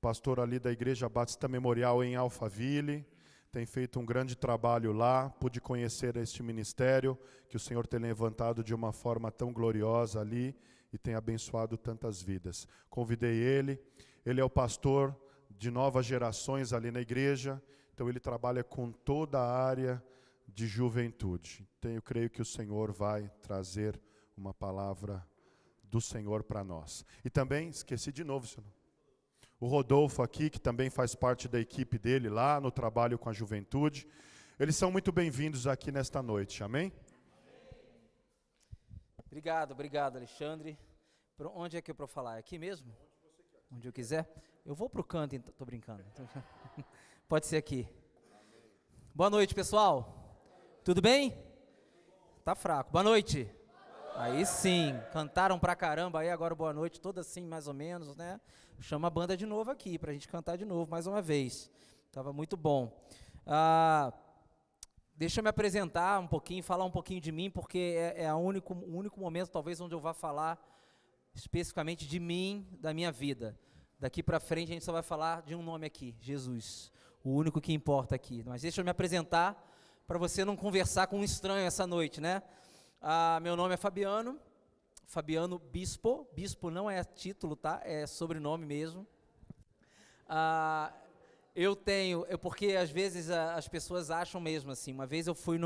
pastor ali da Igreja Batista Memorial em Alphaville, tem feito um grande trabalho lá, pude conhecer este ministério, que o Senhor tem levantado de uma forma tão gloriosa ali, e tem abençoado tantas vidas. Convidei ele é o pastor de novas gerações ali na igreja, então ele trabalha com toda a área de juventude. Então eu creio que o Senhor vai trazer uma palavra do Senhor para nós. E também, esqueci de novo, senhor, o Rodolfo aqui, que também faz parte da equipe dele lá no trabalho com a juventude. Eles são muito bem-vindos aqui nesta noite, amém? Obrigado, Alexandre. Onde é que eu para falar? É aqui mesmo? Onde eu quiser? Eu vou para o canto, então. Tô brincando. Pode ser aqui. Boa noite, pessoal. Tudo bem? Tá fraco. Boa noite. Aí sim, cantaram pra caramba, aí agora boa noite, toda assim mais ou menos, né? Chama a banda de novo aqui, pra gente cantar de novo, mais uma vez. Tava muito bom. Deixa eu me apresentar um pouquinho, falar um pouquinho de mim, porque é o único momento, talvez, onde eu vá falar especificamente de mim, da minha vida. Daqui pra frente a gente só vai falar de um nome aqui, Jesus, o único que importa aqui. Mas deixa eu me apresentar, para você não conversar com um estranho essa noite, né? Meu nome é Fabiano Bispo. Bispo não é título, tá? É sobrenome mesmo. Porque às vezes as pessoas acham mesmo assim. Uma vez eu fui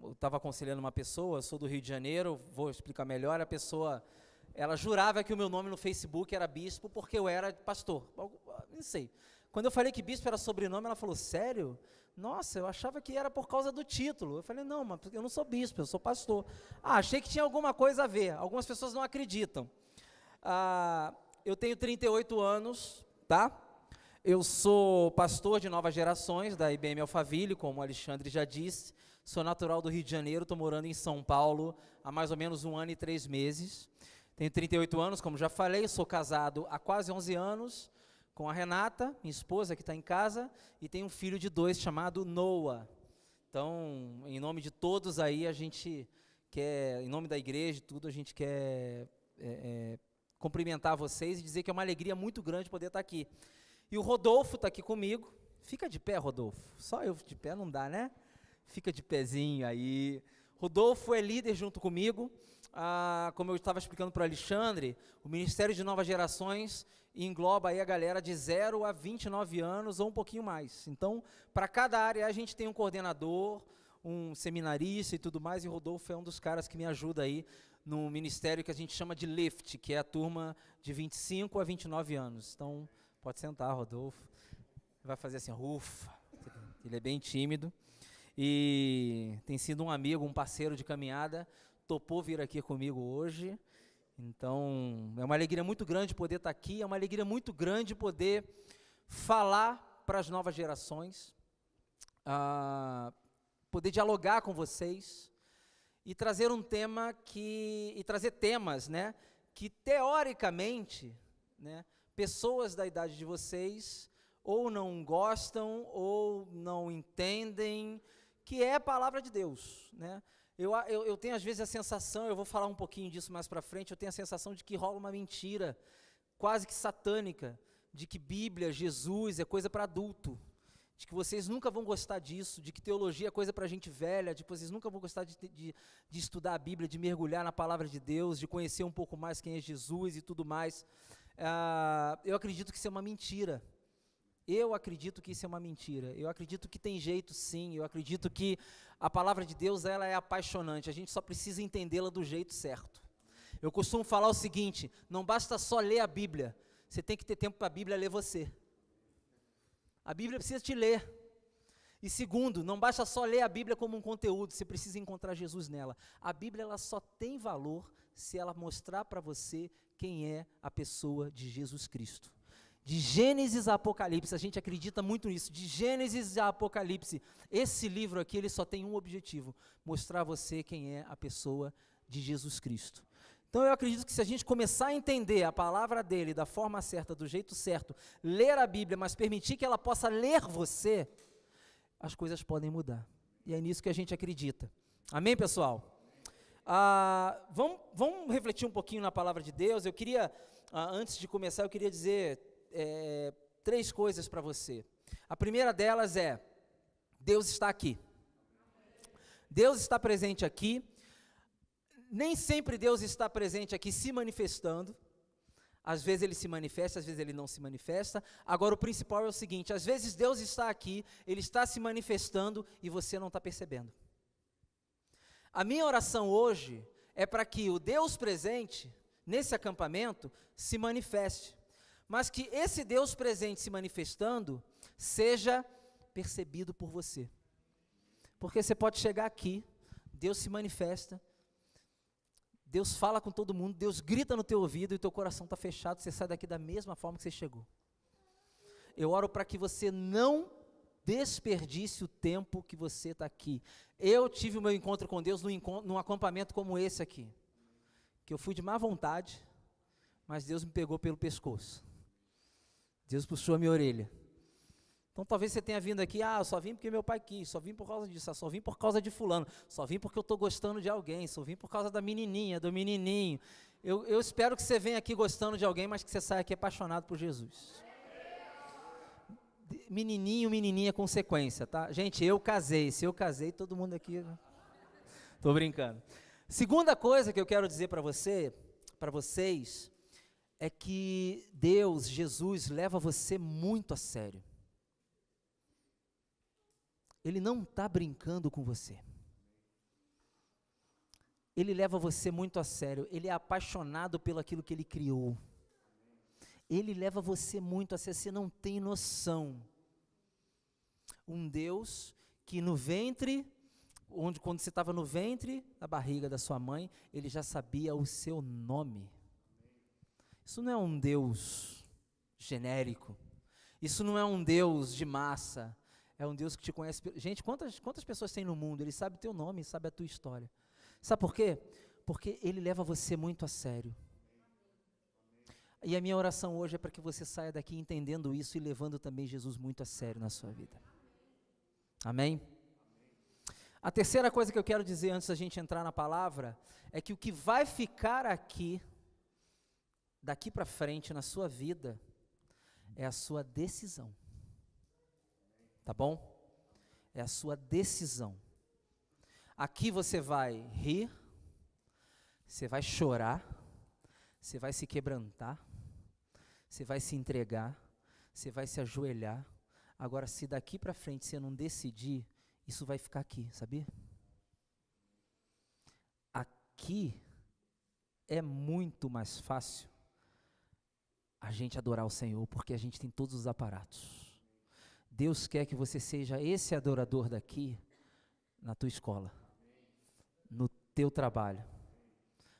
eu estava aconselhando uma pessoa, sou do Rio de Janeiro, vou explicar melhor. A pessoa, ela jurava que o meu nome no Facebook era Bispo porque eu era pastor. Não sei. Quando eu falei que Bispo era sobrenome, ela falou, sério? Nossa, eu achava que era por causa do título. Eu falei, não, mas eu não sou bispo, eu sou pastor. Achei que tinha alguma coisa a ver. Algumas pessoas não acreditam. Eu tenho 38 anos, tá? Eu sou pastor de novas gerações da IBM Alphaville, como o Alexandre já disse. Sou natural do Rio de Janeiro, estou morando em São Paulo há mais ou menos 1 ano e 3 meses. Tenho 38 anos, como já falei, sou casado há quase 11 anos, com a Renata, minha esposa, que está em casa, e tem um filho de 2 chamado Noah. Então, em nome de todos aí, a gente quer, em nome da igreja e tudo, a gente quer cumprimentar vocês e dizer que é uma alegria muito grande poder estar aqui. E o Rodolfo está aqui comigo. Fica de pé, Rodolfo. Só eu de pé não dá, né? Fica de pezinho aí. Rodolfo é líder junto comigo. Como eu estava explicando para o Alexandre, o Ministério de Novas Gerações engloba aí a galera de 0 a 29 anos ou um pouquinho mais. Então, para cada área a gente tem um coordenador, um seminarista e tudo mais, e o Rodolfo é um dos caras que me ajuda aí no ministério que a gente chama de LIFT, que é a turma de 25 a 29 anos. Então, pode sentar, Rodolfo. Vai fazer assim, ufa, ele é bem tímido. E tem sido um amigo, um parceiro de caminhada, topou vir aqui comigo hoje. Então, é uma alegria muito grande poder estar aqui, é uma alegria muito grande poder falar para as novas gerações, poder dialogar com vocês e trazer trazer temas, né, que teoricamente, né, pessoas da idade de vocês ou não gostam ou não entendem, que é a palavra de Deus, né? Eu tenho às vezes a sensação, eu vou falar um pouquinho disso mais para frente, eu tenho a sensação de que rola uma mentira, quase que satânica, de que Bíblia, Jesus é coisa para adulto, de que vocês nunca vão gostar disso, de que teologia é coisa para gente velha, de que vocês nunca vão gostar de estudar a Bíblia, de mergulhar na palavra de Deus, de conhecer um pouco mais quem é Jesus e tudo mais. Eu acredito que isso é uma mentira. Eu acredito que isso é uma mentira. Eu acredito que tem jeito sim. Eu acredito que a palavra de Deus, ela é apaixonante. A gente só precisa entendê-la do jeito certo. Eu costumo falar o seguinte, não basta só ler a Bíblia. Você tem que ter tempo para a Bíblia ler você. A Bíblia precisa te ler. E segundo, não basta só ler a Bíblia como um conteúdo. Você precisa encontrar Jesus nela. A Bíblia, ela só tem valor se ela mostrar para você quem é a pessoa de Jesus Cristo. De Gênesis a Apocalipse, a gente acredita muito nisso, de Gênesis a Apocalipse, esse livro aqui, ele só tem um objetivo, mostrar a você quem é a pessoa de Jesus Cristo. Então eu acredito que se a gente começar a entender a palavra dele da forma certa, do jeito certo, ler a Bíblia, mas permitir que ela possa ler você, as coisas podem mudar. E é nisso que a gente acredita. Amém, pessoal? Vamos refletir um pouquinho na palavra de Deus. Eu queria antes de começar, eu queria dizer 3 coisas para você. A primeira delas é: Deus está aqui. Deus está presente aqui. Nem sempre Deus está presente aqui se manifestando. Às vezes Ele se manifesta, às vezes Ele não se manifesta. Agora, o principal é o seguinte: às vezes Deus está aqui, Ele está se manifestando e você não está percebendo. A minha oração hoje é para que o Deus presente nesse acampamento se manifeste, mas que esse Deus presente se manifestando seja percebido por você. Porque você pode chegar aqui, Deus se manifesta, Deus fala com todo mundo, Deus grita no teu ouvido e o teu coração está fechado, você sai daqui da mesma forma que você chegou. Eu oro para que você não desperdice o tempo que você está aqui. Eu tive o meu encontro com Deus num acampamento como esse aqui, que eu fui de má vontade, mas Deus me pegou pelo pescoço. Deus puxou a minha orelha. Então talvez você tenha vindo aqui: eu só vim porque meu pai quis, só vim por causa disso, só vim por causa de fulano, só vim porque eu estou gostando de alguém, só vim por causa da menininha, do menininho. Eu espero que você venha aqui gostando de alguém, mas que você saia aqui apaixonado por Jesus. Menininho, menininha, consequência, tá? Gente, eu casei, se eu casei, todo mundo aqui... Estou brincando. Segunda coisa que eu quero dizer para vocês, é que Deus, Jesus, leva você muito a sério. Ele não está brincando com você. Ele leva você muito a sério. Ele é apaixonado pelo aquilo que Ele criou. Ele leva você muito a sério. Você não tem noção. Um Deus que no ventre, quando você estava no ventre, na barriga da sua mãe, Ele já sabia o seu nome. Isso não é um Deus genérico. Isso não é um Deus de massa. É um Deus que te conhece. Gente, quantas pessoas tem no mundo? Ele sabe o teu nome, sabe a tua história. Sabe por quê? Porque Ele leva você muito a sério. E a minha oração hoje é para que você saia daqui entendendo isso e levando também Jesus muito a sério na sua vida. Amém? A terceira coisa que eu quero dizer antes da gente entrar na palavra, é que o que vai ficar aqui, daqui para frente na sua vida, é a sua decisão. Tá bom? É a sua decisão. Aqui você vai rir, você vai chorar, você vai se quebrantar, você vai se entregar, você vai se ajoelhar. Agora, se daqui para frente você não decidir, isso vai ficar aqui, sabia? Aqui é muito mais fácil a gente adorar o Senhor, porque a gente tem todos os aparatos. Deus quer que você seja esse adorador daqui, na tua escola, no teu trabalho,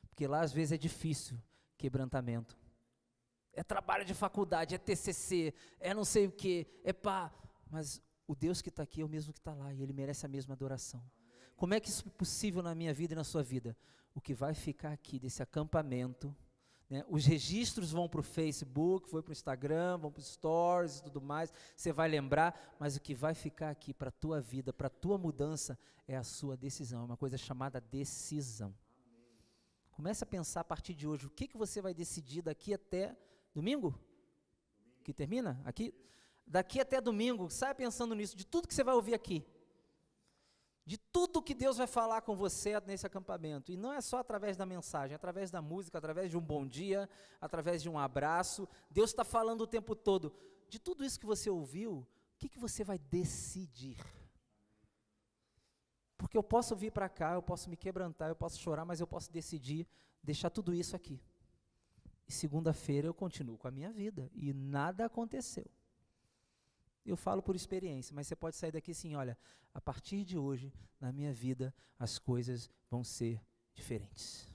porque lá às vezes é difícil, quebrantamento, é trabalho de faculdade, é TCC, é não sei o que, mas o Deus que está aqui é o mesmo que está lá, e Ele merece a mesma adoração. Como é que isso é possível na minha vida e na sua vida? O que vai ficar aqui desse acampamento, né? Os registros vão para o Facebook, vão para o Instagram, vão para os Stories e tudo mais, você vai lembrar, mas o que vai ficar aqui para a tua vida, para a tua mudança, é a sua decisão, é uma coisa chamada decisão. Comece a pensar a partir de hoje, o que você vai decidir daqui até domingo? Que termina? Aqui? Daqui até domingo, saia pensando nisso, de tudo que você vai ouvir aqui. De tudo que Deus vai falar com você nesse acampamento, e não é só através da mensagem, é através da música, através de um bom dia, através de um abraço. Deus está falando o tempo todo. De tudo isso que você ouviu, o que você vai decidir? Porque eu posso vir para cá, eu posso me quebrantar, eu posso chorar, mas eu posso decidir deixar tudo isso aqui. E segunda-feira eu continuo com a minha vida, e nada aconteceu. Eu falo por experiência, mas você pode sair daqui assim: olha, a partir de hoje, na minha vida, as coisas vão ser diferentes.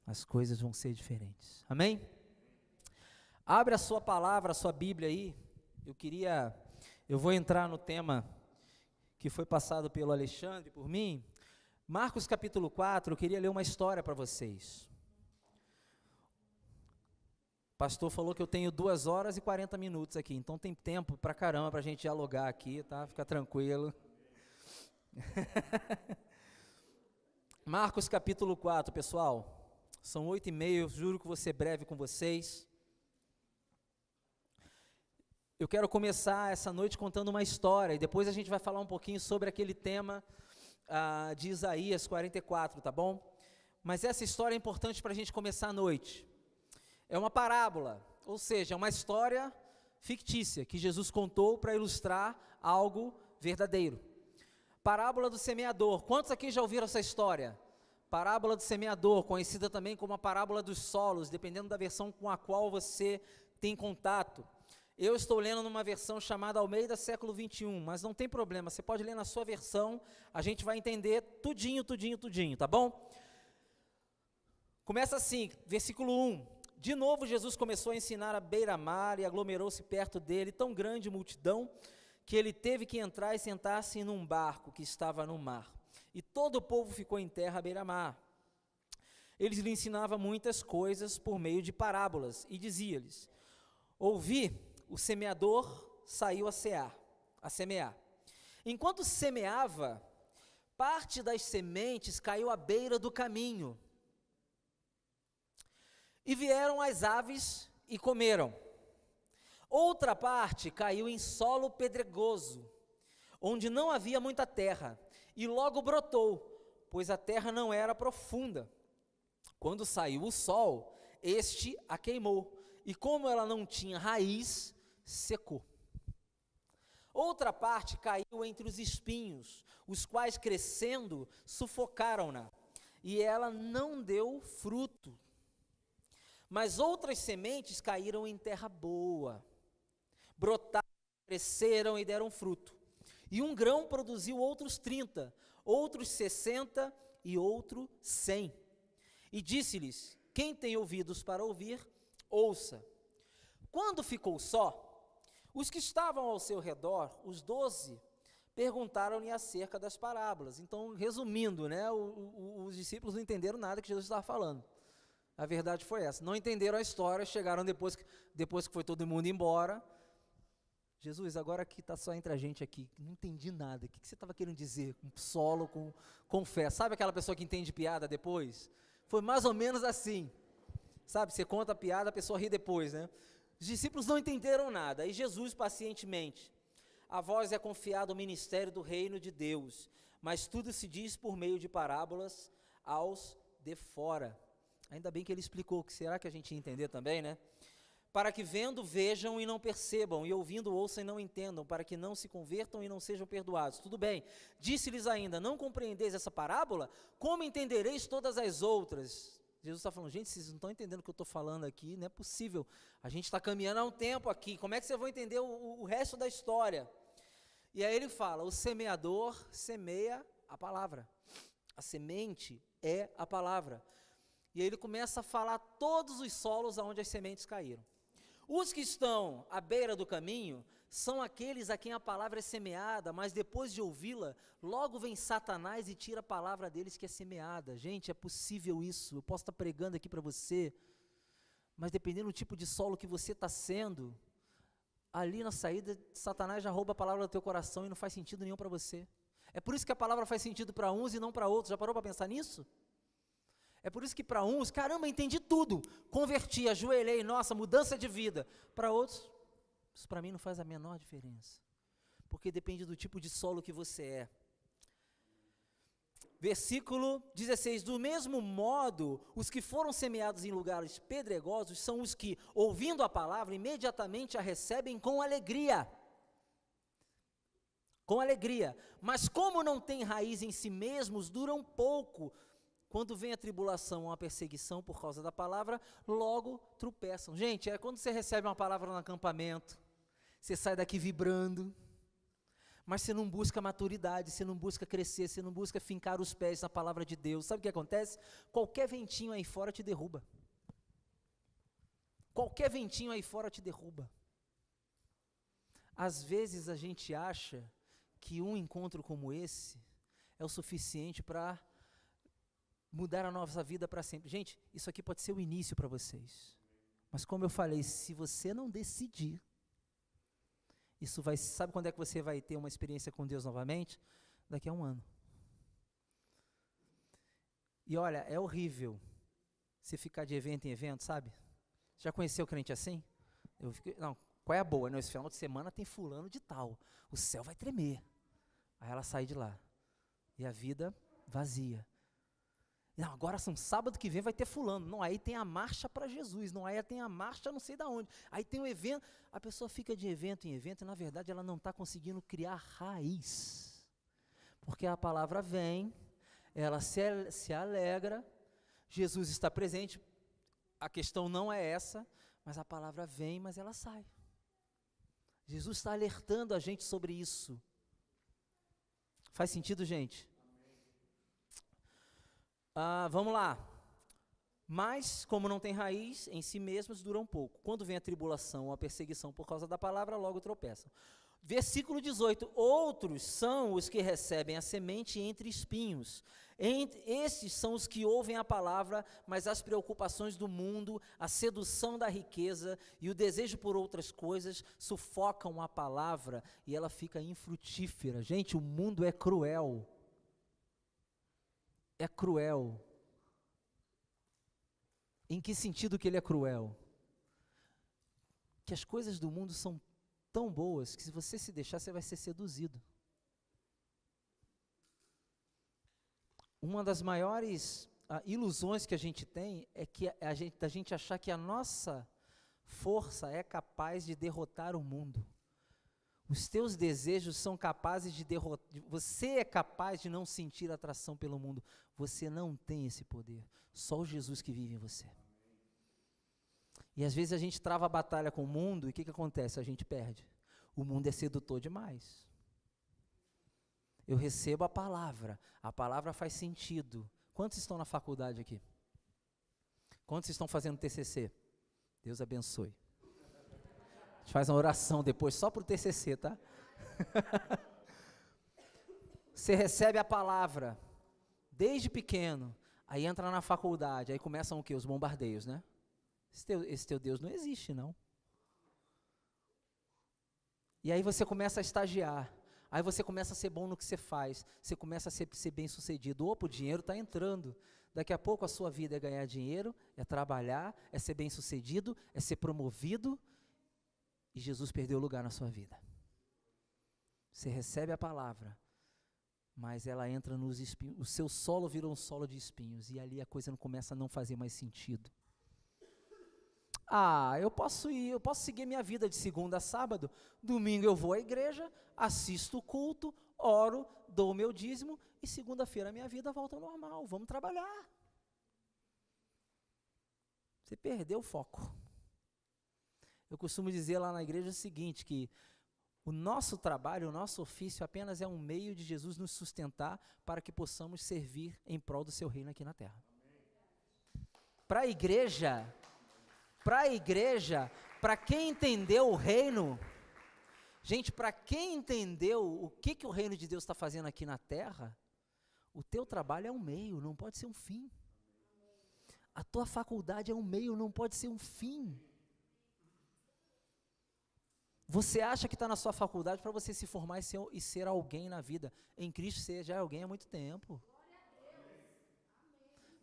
As coisas vão ser diferentes. Amém? Abre a sua palavra, a sua Bíblia aí. Eu vou entrar no tema que foi passado pelo Alexandre, por mim. Marcos capítulo 4, eu queria ler uma história para vocês. O pastor falou que eu tenho 2 horas e 40 minutos aqui, então tem tempo pra caramba pra gente dialogar aqui, tá? Fica tranquilo. Marcos capítulo 4, pessoal. São 8h30, eu juro que vou ser breve com vocês. Eu quero começar essa noite contando uma história, e depois a gente vai falar um pouquinho sobre aquele tema de Isaías 44, tá bom? Mas essa história é importante para a gente começar a noite. É uma parábola, ou seja, é uma história fictícia, que Jesus contou para ilustrar algo verdadeiro. Parábola do semeador. Quantos aqui já ouviram essa história? Parábola do semeador, conhecida também como a parábola dos solos, dependendo da versão com a qual você tem contato. Eu estou lendo numa versão chamada Almeida século 21, mas não tem problema, você pode ler na sua versão, a gente vai entender tudinho, tá bom? Começa assim, versículo 1. De novo Jesus começou a ensinar à beira-mar e aglomerou-se perto dele tão grande multidão que ele teve que entrar e sentar-se num barco que estava no mar. E todo o povo ficou em terra à beira-mar. Ele lhe ensinava muitas coisas por meio de parábolas e dizia-lhes: ouvi, o semeador saiu a semear. Enquanto semeava, parte das sementes caiu à beira do caminho. E vieram as aves e comeram. Outra parte caiu em solo pedregoso, onde não havia muita terra, e logo brotou, pois a terra não era profunda. Quando saiu o sol, este a queimou, e como ela não tinha raiz, secou. Outra parte caiu entre os espinhos, os quais crescendo sufocaram-na, e ela não deu fruto. Mas outras sementes caíram em terra boa, brotaram, cresceram e deram fruto. E um grão produziu outros 30, outros 60 e outro 100. E disse-lhes: quem tem ouvidos para ouvir, ouça. Quando ficou só, os que estavam ao seu redor, os 12, perguntaram-lhe acerca das parábolas. Então, resumindo, né, os discípulos não entenderam nada que Jesus estava falando. A verdade foi essa, não entenderam a história, chegaram depois que foi todo mundo embora. Jesus, agora que está só entre a gente aqui, não entendi nada, o que você estava querendo dizer? Com solo, com fé, sabe aquela pessoa que entende piada depois? Foi mais ou menos assim, sabe, você conta a piada, a pessoa ri depois, né? Os discípulos não entenderam nada, e Jesus pacientemente: a vós é confiado o ministério do reino de Deus, mas tudo se diz por meio de parábolas aos de fora. Ainda bem que ele explicou, que será que a gente ia entender também, né? Para que vendo, vejam e não percebam, e ouvindo, ouçam e não entendam, para que não se convertam e não sejam perdoados. Tudo bem. Disse-lhes ainda: não compreendeis essa parábola? Como entendereis todas as outras? Jesus está falando: gente, vocês não estão entendendo o que eu estou falando aqui, não é possível. A gente está caminhando há um tempo aqui, como é que vocês vão entender o resto da história? E aí ele fala: o semeador semeia a palavra. A semente é a palavra. E aí ele começa a falar todos os solos aonde as sementes caíram. Os que estão à beira do caminho são aqueles a quem a palavra é semeada, mas depois de ouvi-la, logo vem Satanás e tira a palavra deles que é semeada. Gente, é possível isso, eu posso estar pregando aqui para você, mas dependendo do tipo de solo que você está sendo, ali na saída, Satanás já rouba a palavra do teu coração e não faz sentido nenhum para você. É por isso que a palavra faz sentido para uns e não para outros. Já parou para pensar nisso? É por isso que para uns, caramba, entendi tudo, converti, ajoelhei, nossa, mudança de vida. Para outros, isso para mim não faz a menor diferença, porque depende do tipo de solo que você é. Versículo 16, do mesmo modo, os que foram semeados em lugares pedregosos são os que, ouvindo a palavra, imediatamente a recebem com alegria. Com alegria, mas como não têm raiz em si mesmos, duram pouco. Quando vem a tribulação ou a perseguição por causa da palavra, logo tropeçam. Gente, é quando você recebe uma palavra no acampamento, você sai daqui vibrando, mas você não busca maturidade, você não busca crescer, você não busca fincar os pés na palavra de Deus. Sabe o que acontece? Qualquer ventinho aí fora te derruba. Qualquer ventinho aí fora te derruba. Às vezes a gente acha que um encontro como esse é o suficiente para mudar a nossa vida para sempre. Gente, isso aqui pode ser o início para vocês, mas como eu falei, se você não decidir, isso vai, sabe quando é que você vai ter uma experiência com Deus novamente? Daqui a 1 ano. E olha, é horrível Você ficar de evento em evento, sabe? Já conheceu crente assim? Não, qual é a boa? Não, esse final de semana tem fulano de tal. O céu vai tremer. Aí ela sai de lá. E a vida vazia. Não, agora sábado que vem vai ter fulano. Não, aí tem a marcha para Jesus. Não, aí tem a marcha não sei da onde. Aí tem o evento. A pessoa fica de evento em evento e na verdade ela não está conseguindo criar raiz. Porque a palavra vem, ela se alegra, Jesus está presente. A questão não é essa, mas a palavra vem, mas ela sai. Jesus está alertando a gente sobre isso. Faz sentido, gente? Vamos lá. Mas, como não tem raiz, em si mesmos duram pouco. Quando vem a tribulação ou a perseguição por causa da palavra, logo tropeçam. Versículo 18, outros são os que recebem a semente entre espinhos. Esses são os que ouvem a palavra, mas as preocupações do mundo, a sedução da riqueza e o desejo por outras coisas sufocam a palavra e ela fica infrutífera. Gente, o mundo é cruel. É cruel. Em que sentido que ele é cruel? Que as coisas do mundo são tão boas que se você se deixar, você vai ser seduzido. Uma das maiores ilusões que a gente tem é que a gente achar que a nossa força é capaz de derrotar o mundo. Os teus desejos são capazes de derrotar. Você é capaz de não sentir atração pelo mundo. Você não tem esse poder. Só o Jesus que vive em você. E às vezes a gente trava a batalha com o mundo e o que acontece? A gente perde. O mundo é sedutor demais. Eu recebo a palavra faz sentido. Quantos estão na faculdade aqui? Quantos estão fazendo TCC? Deus abençoe. A gente faz uma oração depois só para o TCC, tá? Você recebe a palavra desde pequeno, aí entra na faculdade, aí começam o quê? Os bombardeios, né? Esse teu Deus não existe, não. E aí você começa a estagiar, aí você começa a ser bom no que você faz, você começa a ser bem sucedido. Opa, o dinheiro está entrando. Daqui a pouco a sua vida é ganhar dinheiro, é trabalhar, é ser bem sucedido, é ser promovido, e Jesus perdeu lugar na sua vida. Você recebe a palavra, mas ela entra nos espinhos, o seu solo vira um solo de espinhos, e ali a coisa não começa a não fazer mais sentido. Eu posso seguir minha vida de segunda a sábado, domingo eu vou à igreja, assisto o culto, oro, dou o meu dízimo, e segunda-feira a minha vida volta ao normal, vamos trabalhar. Você perdeu o foco. Eu costumo dizer lá na igreja o seguinte, que o nosso trabalho, o nosso ofício apenas é um meio de Jesus nos sustentar para que possamos servir em prol do seu reino aqui na terra. Para a igreja, para quem entendeu o reino, gente, para quem entendeu o que o reino de Deus está fazendo aqui na terra, o teu trabalho é um meio, não pode ser um fim. A tua faculdade é um meio, não pode ser um fim. Você acha que está na sua faculdade para você se formar e ser alguém na vida. Em Cristo você já é alguém há muito tempo.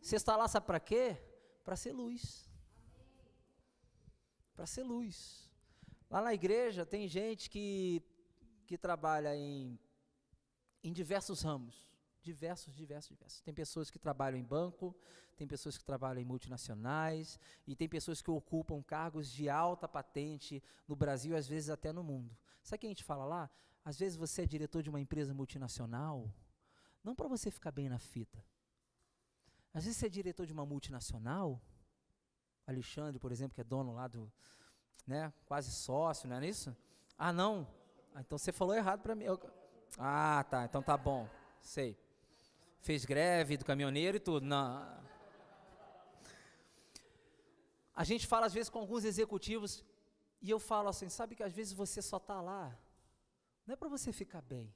Você está lá, sabe para quê? Para ser luz. Para ser luz. Lá na igreja tem gente que trabalha em diversos ramos. Diversos. Tem pessoas que trabalham em banco, tem pessoas que trabalham em multinacionais, e tem pessoas que ocupam cargos de alta patente no Brasil, às vezes até no mundo. Sabe o que a gente fala lá? Às vezes você é diretor de uma empresa multinacional, não para você ficar bem na fita. Às vezes você é diretor de uma multinacional, Alexandre, por exemplo, que é dono lá do, né, quase sócio, não é isso? Não. Então você falou errado para mim. Tá, então tá bom, sei. Fez greve do caminhoneiro e tudo. Não. A gente fala às vezes com alguns executivos e eu falo assim, sabe que às vezes você só está lá, não é para você ficar bem.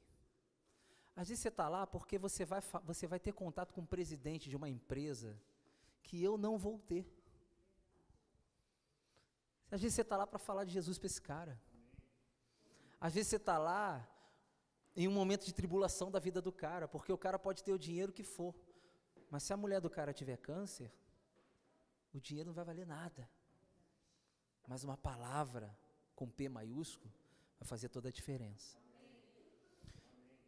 Às vezes você está lá porque você vai ter contato com o presidente de uma empresa que eu não vou ter. Às vezes você está lá para falar de Jesus para esse cara. Às vezes você está lá em um momento de tribulação da vida do cara, porque o cara pode ter o dinheiro que for, mas se a mulher do cara tiver câncer, o dinheiro não vai valer nada. Mas uma palavra com P maiúsculo vai fazer toda a diferença.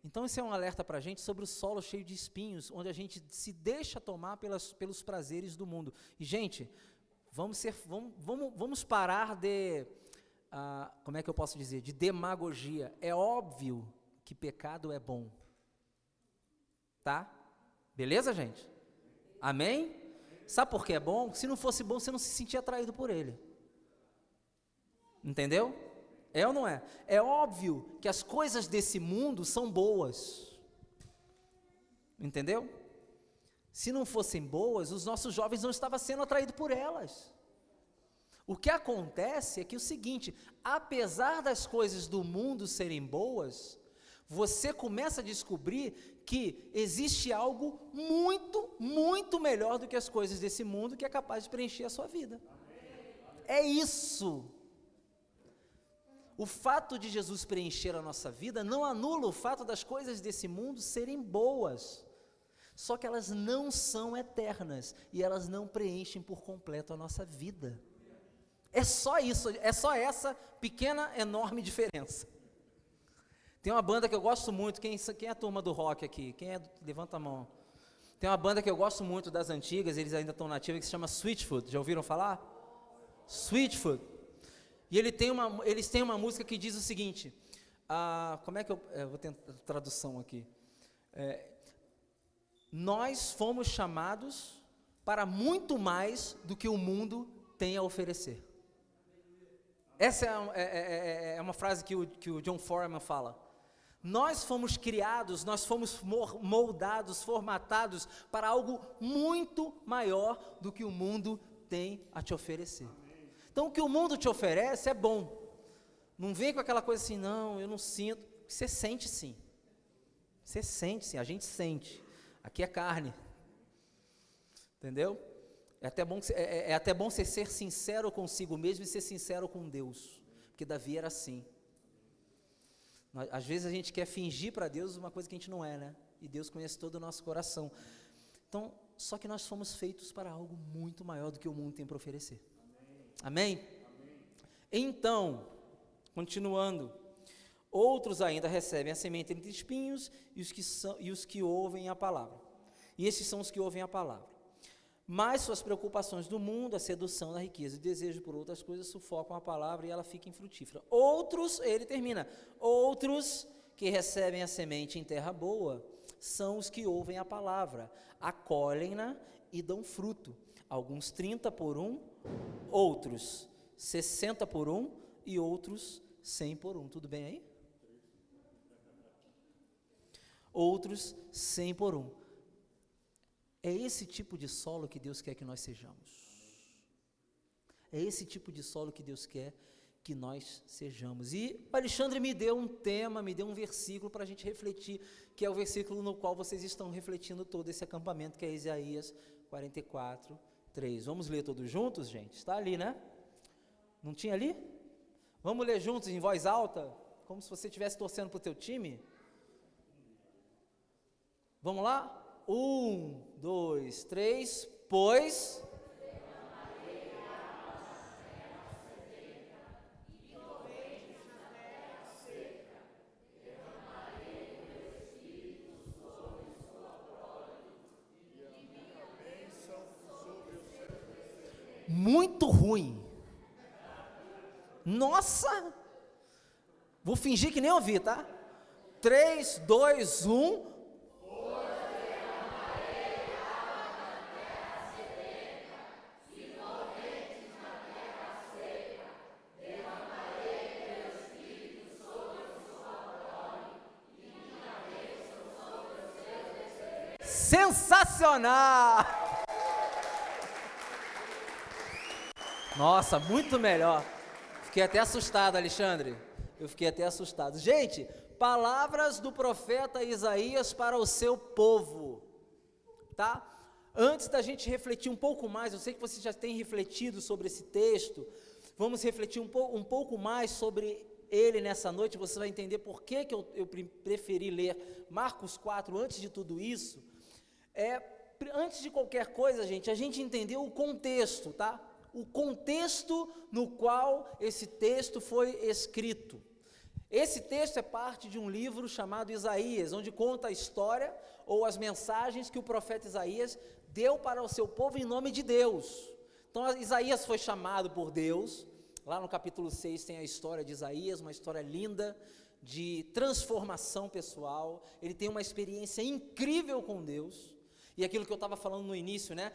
Então esse é um alerta para a gente sobre o solo cheio de espinhos, onde a gente se deixa tomar pelos prazeres do mundo. E gente, vamos parar de, como é que eu posso dizer, de demagogia. É óbvio que pecado é bom. Tá? Beleza, gente? Amém? Sabe por que é bom? Se não fosse bom, você não se sentia atraído por ele. Entendeu? É ou não é? É óbvio que as coisas desse mundo são boas. Entendeu? Se não fossem boas, os nossos jovens não estavam sendo atraídos por elas. O que acontece é que o seguinte, apesar das coisas do mundo serem boas, você começa a descobrir que existe algo muito, muito melhor do que as coisas desse mundo, que é capaz de preencher a sua vida. É isso. O fato de Jesus preencher a nossa vida não anula o fato das coisas desse mundo serem boas, só que elas não são eternas, e elas não preenchem por completo a nossa vida. É só isso, é só essa pequena, enorme diferença. Tem uma banda que eu gosto muito, quem é a turma do rock aqui? Levanta a mão. Tem uma banda que eu gosto muito das antigas, eles ainda estão nativos, que se chama Switchfoot, já ouviram falar? Switchfoot. E eles têm uma música que diz o seguinte, como é que eu vou tentar tradução aqui. Nós fomos chamados para muito mais do que o mundo tem a oferecer. Essa é uma frase que o John Foreman fala. Nós fomos criados, nós fomos moldados, formatados para algo muito maior do que o mundo tem a te oferecer. Então o que o mundo te oferece é bom. Não vem com aquela coisa assim, não, eu não sinto. Você sente sim. Você sente sim, a gente sente. Aqui é carne. Entendeu? É até bom você ser sincero consigo mesmo e ser sincero com Deus. Porque Davi era assim. Às vezes a gente quer fingir para Deus uma coisa que a gente não é, né? E Deus conhece todo o nosso coração. Então, só que nós fomos feitos para algo muito maior do que o mundo tem para oferecer. Amém? Amém? Então, continuando, outros ainda recebem a semente entre espinhos e os que ouvem a palavra. E esses são os que ouvem a palavra. Mas suas preocupações do mundo, a sedução da riqueza e o desejo por outras coisas sufocam a palavra e ela fica infrutífera. Outros, ele termina, outros que recebem a semente em terra boa, são os que ouvem a palavra, acolhem-na e dão fruto. Alguns 30 por 1, outros 60 por 1 e outros 100 por 1. Tudo bem aí? Outros 100 por 1. É esse tipo de solo que Deus quer que nós sejamos. É esse tipo de solo que Deus quer que nós sejamos. E o Alexandre me deu um tema, me deu um versículo para a gente refletir, que é o versículo no qual vocês estão refletindo todo esse acampamento, que é Isaías 44, 3. Vamos ler todos juntos, gente? Está ali, né? Não tinha ali? Vamos ler juntos em voz alta, como se você estivesse torcendo para o teu time? Vamos lá? 1, 2, 3, pois... Muito ruim. Nossa! Vou fingir que nem ouvi, tá? 3, 2, 1... Sensacional! Nossa, muito melhor. Fiquei até assustado, Alexandre. Eu fiquei até assustado. Gente, palavras do profeta Isaías para o seu povo, tá? Antes da gente refletir um pouco mais, eu sei que você já tem refletido sobre esse texto, vamos refletir um pouco mais sobre ele nessa noite, você vai entender por que eu preferi ler Marcos 4 antes de tudo isso. antes de qualquer coisa, gente, a gente entendeu o contexto, tá? O contexto no qual esse texto foi escrito. Esse texto é parte de um livro chamado Isaías, onde conta a história ou as mensagens que o profeta Isaías deu para o seu povo em nome de Deus. Então, Isaías foi chamado por Deus. Lá no capítulo 6 tem a história de Isaías, uma história linda de transformação pessoal. Ele tem uma experiência incrível com Deus. E aquilo que eu estava falando no início, né?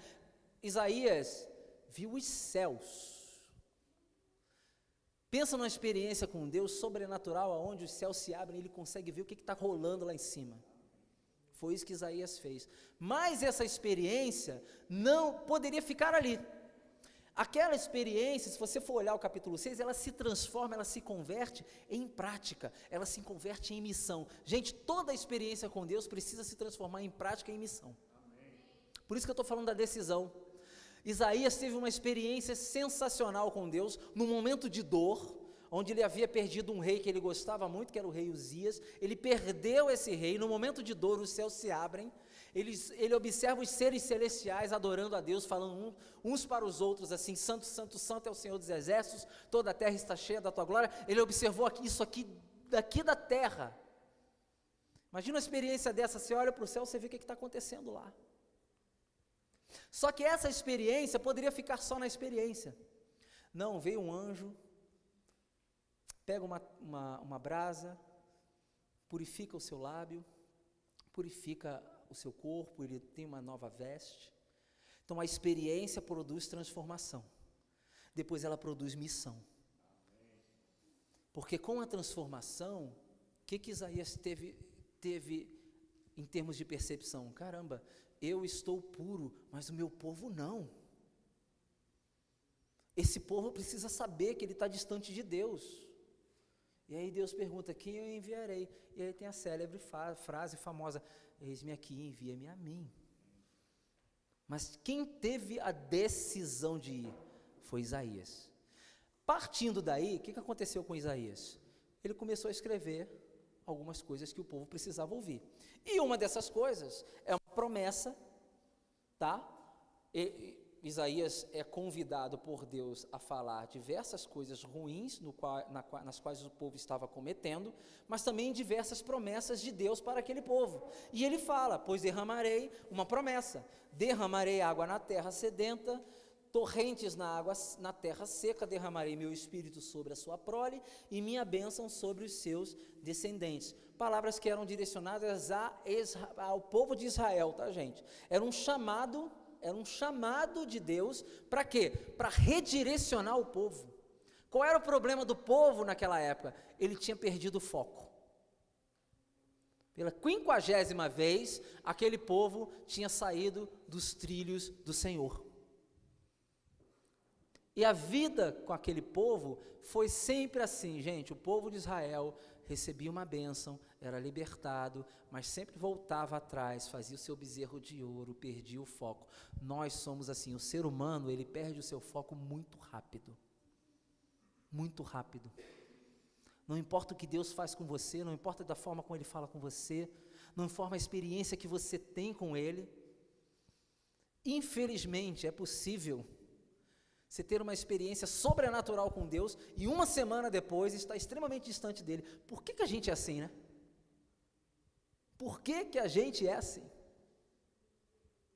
Isaías viu os céus. Pensa numa experiência com Deus sobrenatural, onde os céus se abrem e ele consegue ver o que está rolando lá em cima. Foi isso que Isaías fez. Mas essa experiência não poderia ficar ali. Aquela experiência, se você for olhar o capítulo 6, ela se transforma, ela se converte em prática, ela se converte em missão. Gente, toda experiência com Deus precisa se transformar em prática e em missão. Por isso que eu estou falando da decisão. Isaías teve uma experiência sensacional com Deus, num momento de dor, onde ele havia perdido um rei que ele gostava muito, que era o rei Uzias. Ele perdeu esse rei, no momento de dor os céus se abrem, ele observa os seres celestiais adorando a Deus, falando uns para os outros assim: santo, santo, santo é o Senhor dos exércitos, toda a terra está cheia da tua glória. Ele observou isso aqui, daqui da terra. Imagina uma experiência dessa, você olha para o céu, você vê o que está acontecendo lá. Só que essa experiência poderia ficar só na experiência. Não, veio um anjo, pega uma brasa, purifica o seu lábio, purifica o seu corpo, ele tem uma nova veste. Então a experiência produz transformação, depois ela produz missão. Porque com a transformação, o que Isaías teve em termos de percepção? Caramba, eu estou puro, mas o meu povo não. Esse povo precisa saber que ele está distante de Deus. E aí Deus pergunta: quem eu enviarei? E aí tem a célebre frase famosa: eis-me aqui, envia-me a mim. Mas quem teve a decisão de ir foi Isaías. Partindo daí, o que aconteceu com Isaías? Ele começou a escrever algumas coisas que o povo precisava ouvir. E uma dessas coisas é uma promessa, tá? Isaías é convidado por Deus a falar diversas coisas ruins nas quais o povo estava cometendo, mas também diversas promessas de Deus para aquele povo. E ele fala: pois derramarei uma promessa, derramarei água na terra sedenta, torrentes na terra seca, derramarei meu espírito sobre a sua prole e minha bênção sobre os seus descendentes. Palavras que eram direcionadas ao povo de Israel, tá, gente? Era um chamado de Deus para quê? Para redirecionar o povo. Qual era o problema do povo naquela época? Ele tinha perdido o foco. Pela 50ª vez, aquele povo tinha saído dos trilhos do Senhor. E a vida com aquele povo foi sempre assim, gente. O povo de Israel recebia uma bênção, era libertado, mas sempre voltava atrás, fazia o seu bezerro de ouro, perdia o foco. Nós somos assim, o ser humano, ele perde o seu foco muito rápido. Muito rápido. Não importa o que Deus faz com você, não importa da forma como Ele fala com você, não importa a experiência que você tem com Ele. Infelizmente, é possível você ter uma experiência sobrenatural com Deus e uma semana depois está extremamente distante dEle. Por que a gente é assim, né? Por que a gente é assim?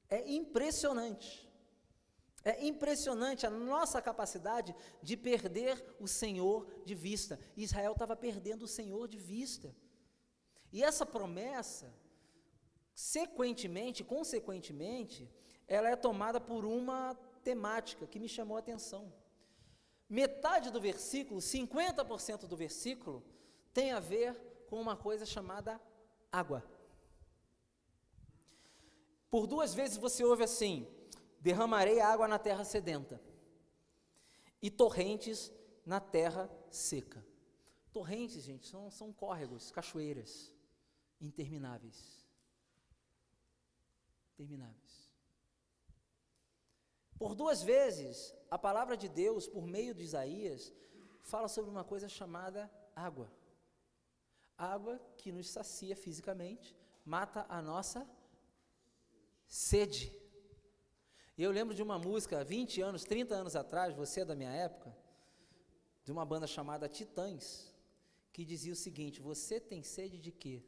É impressionante. É impressionante a nossa capacidade de perder o Senhor de vista. Israel estava perdendo o Senhor de vista. E essa promessa, consequentemente, ela é tomada por uma temática que me chamou a atenção. Metade do versículo, 50% do versículo, tem a ver com uma coisa chamada água. Por 2 vezes você ouve assim: derramarei água na terra sedenta e torrentes na terra seca. Torrentes, gente, são córregos, cachoeiras intermináveis. Por 2 vezes, a palavra de Deus, por meio de Isaías, fala sobre uma coisa chamada água. Água que nos sacia fisicamente, mata a nossa Sede. E eu lembro de uma música, 20 anos, 30 anos atrás, você é da minha época, de uma banda chamada Titãs, que dizia o seguinte: você tem sede de quê?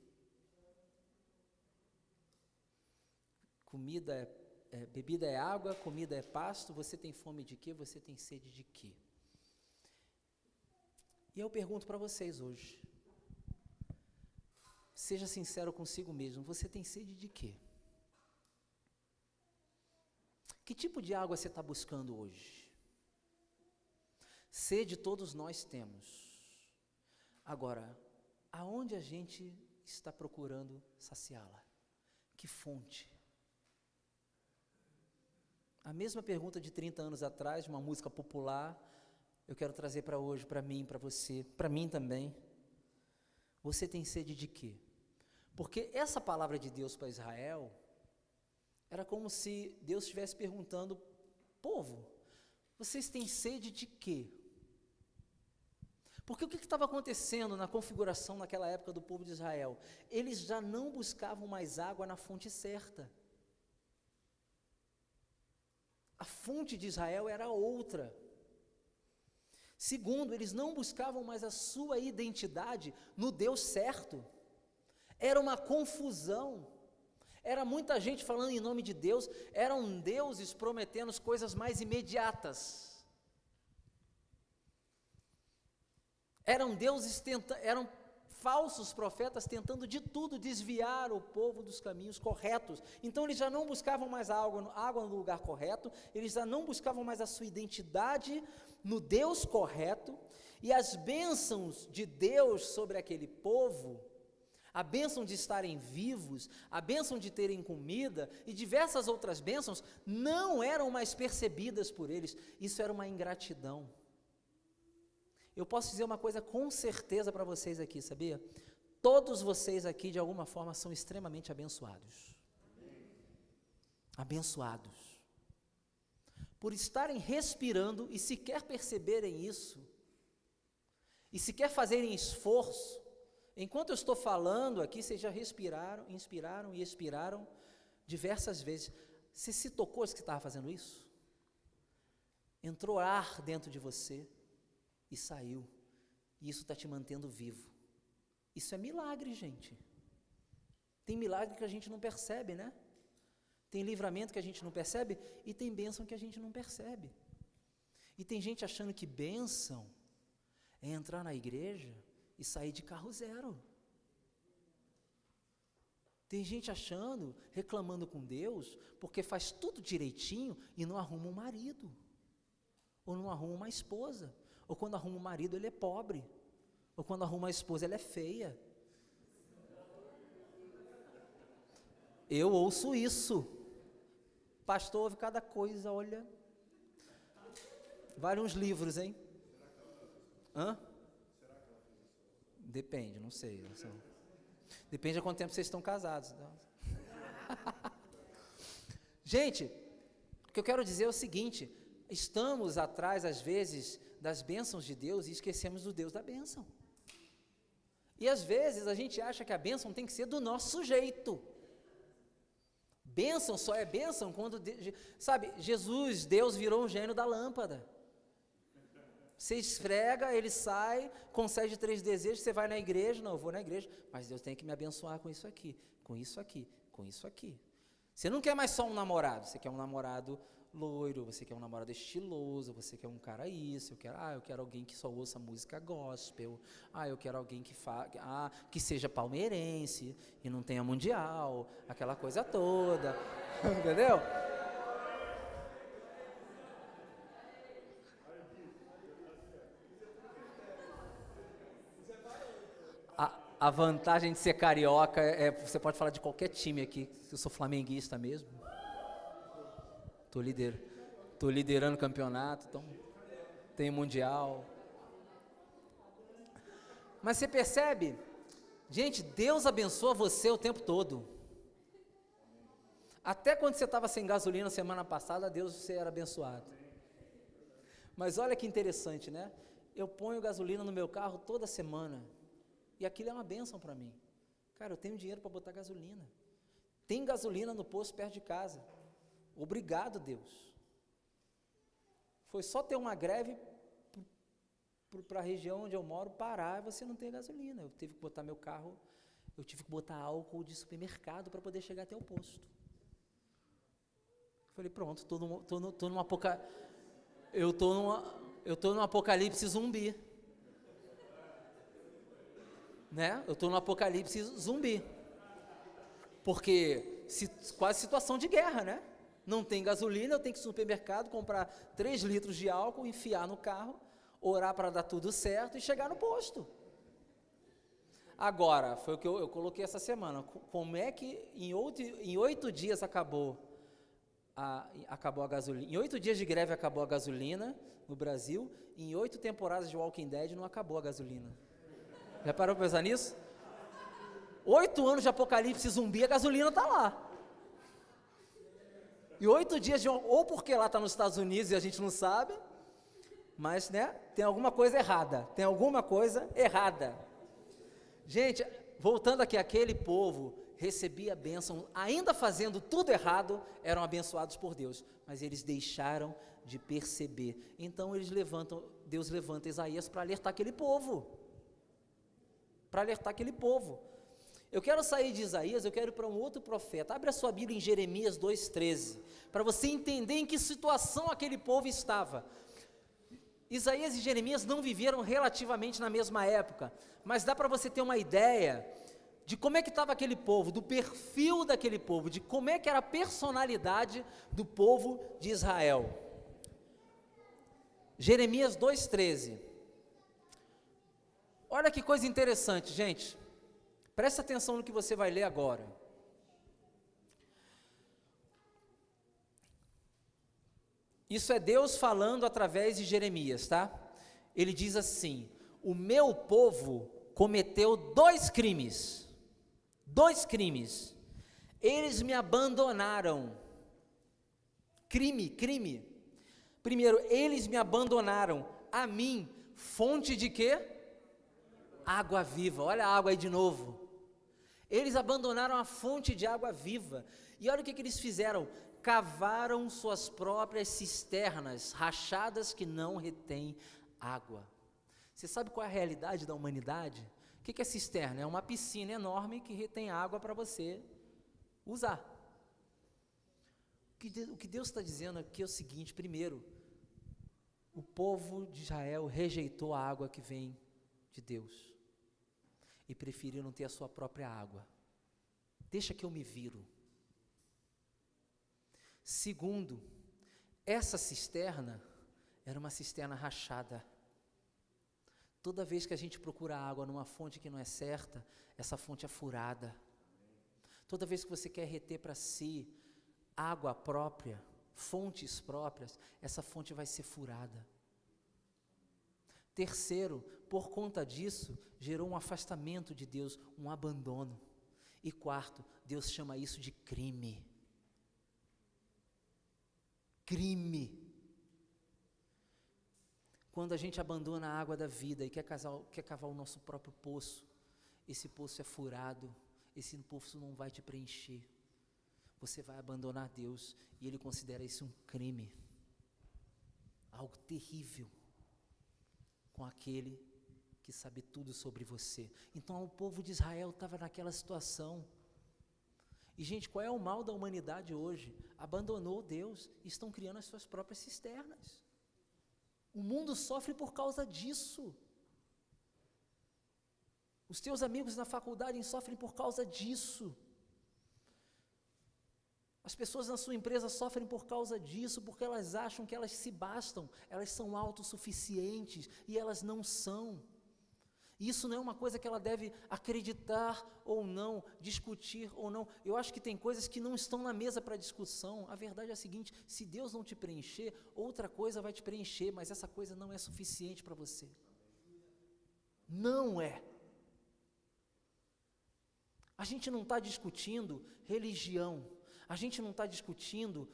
Bebida é água, comida é pasto, você tem fome de quê? Você tem sede de quê? E eu pergunto para vocês hoje, seja sincero consigo mesmo, você tem sede de quê? Que tipo de água você está buscando hoje? Sede todos nós temos. Agora, aonde a gente está procurando saciá-la? Que fonte? A mesma pergunta de 30 anos atrás, de uma música popular, eu quero trazer para hoje, para mim, para você, para mim também. Você tem sede de quê? Porque essa palavra de Deus para Israel era como se Deus estivesse perguntando: povo, vocês têm sede de quê? Porque o que estava acontecendo na configuração naquela época do povo de Israel? Eles já não buscavam mais água na fonte certa. A fonte de Israel era outra. Segundo, eles não buscavam mais a sua identidade no Deus certo. Era uma confusão. Era muita gente falando em nome de Deus, eram deuses prometendo coisas mais imediatas. Eram falsos profetas tentando de tudo desviar o povo dos caminhos corretos. Então eles já não buscavam mais a água no lugar correto, eles já não buscavam mais a sua identidade no Deus correto, e as bênçãos de Deus sobre aquele povo, a bênção de estarem vivos, a bênção de terem comida e diversas outras bênçãos não eram mais percebidas por eles. Isso era uma ingratidão. Eu posso dizer uma coisa com certeza para vocês aqui, sabia? Todos vocês aqui, de alguma forma, são extremamente abençoados. Abençoados. Por estarem respirando e sequer perceberem isso, e sequer fazerem esforço. Enquanto eu estou falando aqui, vocês já respiraram, inspiraram e expiraram diversas vezes. Você se tocou que você estava fazendo isso? Entrou ar dentro de você e saiu, e isso está te mantendo vivo. Isso é milagre, gente. Tem milagre que a gente não percebe, né? Tem livramento que a gente não percebe, e tem bênção que a gente não percebe. E tem gente achando que bênção é entrar na igreja e sair de carro zero. Tem gente achando, reclamando com Deus, porque faz tudo direitinho e não arruma um marido, ou não arruma uma esposa. Ou quando arruma um marido, ele é pobre. Ou quando arruma uma esposa, ela é feia. Eu ouço isso. Pastor, ouve cada coisa, olha. Vale uns livros, hein? Hã? Depende, não sei. Depende de quanto tempo vocês estão casados. Gente, o que eu quero dizer é o seguinte: estamos atrás, às vezes, das bênçãos de Deus e esquecemos do Deus da bênção. E às vezes a gente acha que a bênção tem que ser do nosso jeito. Bênção só é bênção quando, sabe, Jesus, Deus virou um gênio da lâmpada. Você esfrega, ele sai, concede 3 desejos, você vai na igreja, não, eu vou na igreja, mas Deus tem que me abençoar com isso aqui, com isso aqui, com isso aqui. Você não quer mais só um namorado, você quer um namorado loiro, você quer um namorado estiloso, você quer um cara isso, eu quero alguém que só ouça música gospel, eu quero alguém que seja palmeirense e não tenha mundial, aquela coisa toda, entendeu? A vantagem de ser carioca você pode falar de qualquer time aqui, eu sou flamenguista mesmo. Estou liderando o campeonato, então tem mundial. Mas você percebe? Gente, Deus abençoa você o tempo todo. Até quando você estava sem gasolina semana passada, você era abençoado. Mas olha que interessante, né? Eu ponho gasolina no meu carro toda semana. E aquilo é uma bênção para mim. Cara, eu tenho dinheiro para botar gasolina. tem gasolina no posto perto de casa. Obrigado, Deus. Foi só ter uma greve para a região onde eu moro parar e você não tem gasolina. Eu tive que botar meu carro, eu tive que botar álcool de supermercado para poder chegar até o posto. Falei, pronto, tô num apocalipse zumbi. Né? Eu estou no apocalipse zumbi. Porque quase situação de guerra, né? Não tem gasolina, eu tenho que ir no supermercado, comprar 3 litros de álcool, enfiar no carro, orar para dar tudo certo e chegar no posto. Agora, foi o que eu coloquei essa semana. Como é que em 8 dias acabou a gasolina? Em 8 dias de greve acabou a gasolina no Brasil, em 8 temporadas de Walking Dead não acabou a gasolina. Já parou para pensar nisso? 8 anos de apocalipse zumbi, a gasolina está lá. E 8 dias ou porque lá está nos Estados Unidos e a gente não sabe, mas, né, tem alguma coisa errada. Gente, voltando aqui, aquele povo recebia a bênção, ainda fazendo tudo errado, eram abençoados por Deus, mas eles deixaram de perceber. Então Deus levanta Isaías para alertar aquele povo. Eu quero sair de Isaías, eu quero ir para um outro profeta. Abre a sua Bíblia em Jeremias 2,13, para você entender em que situação aquele povo estava. Isaías e Jeremias não viveram relativamente na mesma época, mas dá para você ter uma ideia de como é que estava aquele povo, do perfil daquele povo, de como é que era a personalidade do povo de Israel. Jeremias 2,13. Olha que coisa interessante, gente. Presta atenção no que você vai ler agora. Isso é Deus falando através de Jeremias, tá? Ele diz assim: o meu povo cometeu 2 crimes. 2 crimes. Eles me abandonaram. Crime. Primeiro, eles me abandonaram a mim, fonte de quê? Água viva. Olha a água aí de novo. Eles abandonaram a fonte de água viva. E olha o que eles fizeram. Cavaram suas próprias cisternas, rachadas que não retêm água. Você sabe qual é a realidade da humanidade? O que é cisterna? É uma piscina enorme que retém água para você usar. O que Deus está dizendo aqui é o seguinte: primeiro, o povo de Israel rejeitou a água que vem de Deus e preferiram ter a sua própria água. Deixa que eu me viro. Segundo, essa cisterna era uma cisterna rachada. Toda vez que a gente procura água numa fonte que não é certa, essa fonte é furada. Toda vez que você quer reter para si água própria, fontes próprias, essa fonte vai ser furada. Terceiro, por conta disso, gerou um afastamento de Deus, um abandono. E quarto, Deus chama isso de crime. Crime. Quando a gente abandona a água da vida e quer cavar o nosso próprio poço, esse poço é furado, esse poço não vai te preencher. Você vai abandonar Deus e Ele considera isso um crime. Algo terrível com aquele que sabe tudo sobre você. Então o povo de Israel estava naquela situação. E gente, qual é o mal da humanidade hoje? Abandonou Deus e estão criando as suas próprias cisternas. O mundo sofre por causa disso. Os teus amigos na faculdade sofrem por causa disso. As pessoas na sua empresa sofrem por causa disso, porque elas acham que elas se bastam, elas são autossuficientes e elas não são. Isso não é uma coisa que ela deve acreditar ou não, discutir ou não. Eu acho que tem coisas que não estão na mesa para discussão. A verdade é a seguinte: se Deus não te preencher, outra coisa vai te preencher, mas essa coisa não é suficiente para você. Não é. A gente não está discutindo religião. A gente não está discutindo,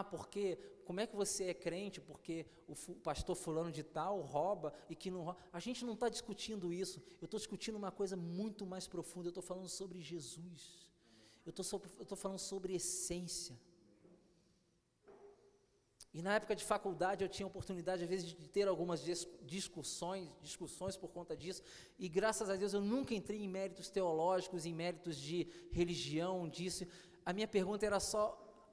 porque, como é que você é crente, porque o pastor fulano de tal rouba e que não rouba. A gente não está discutindo isso. Eu estou discutindo uma coisa muito mais profunda. Eu estou falando sobre Jesus. Eu estou falando sobre essência. E na época de faculdade eu tinha oportunidade, às vezes, de ter algumas discussões por conta disso, e graças a Deus eu nunca entrei em méritos teológicos, em méritos de religião, disso. A minha pergunta era só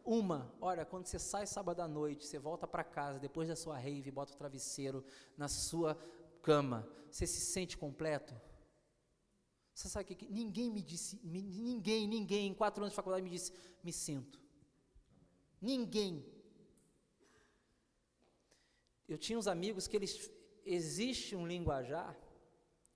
uma: olha, quando você sai sábado à noite, você volta para casa, depois da sua rave, bota o travesseiro na sua cama, você se sente completo? Você sabe que ninguém me disse, ninguém, em 4 anos de faculdade me disse, me sinto. Ninguém. Eu tinha uns amigos que existe um linguajar,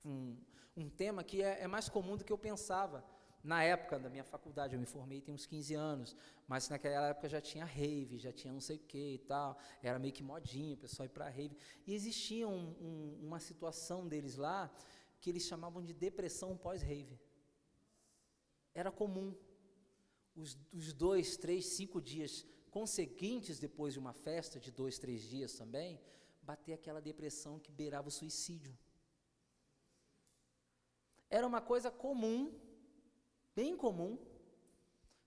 um tema que é mais comum do que eu pensava. Na época da minha faculdade, eu me formei tem uns 15 anos, mas naquela época já tinha rave, já tinha não sei o que e tal, era meio que modinha, o pessoal ir para rave. E existia uma situação deles lá, que eles chamavam de depressão pós-rave. Era comum, os 2, 3, 5 dias conseguintes depois de uma festa, de 2, 3 dias também, bater aquela depressão que beirava o suicídio. Era uma coisa comum, bem comum,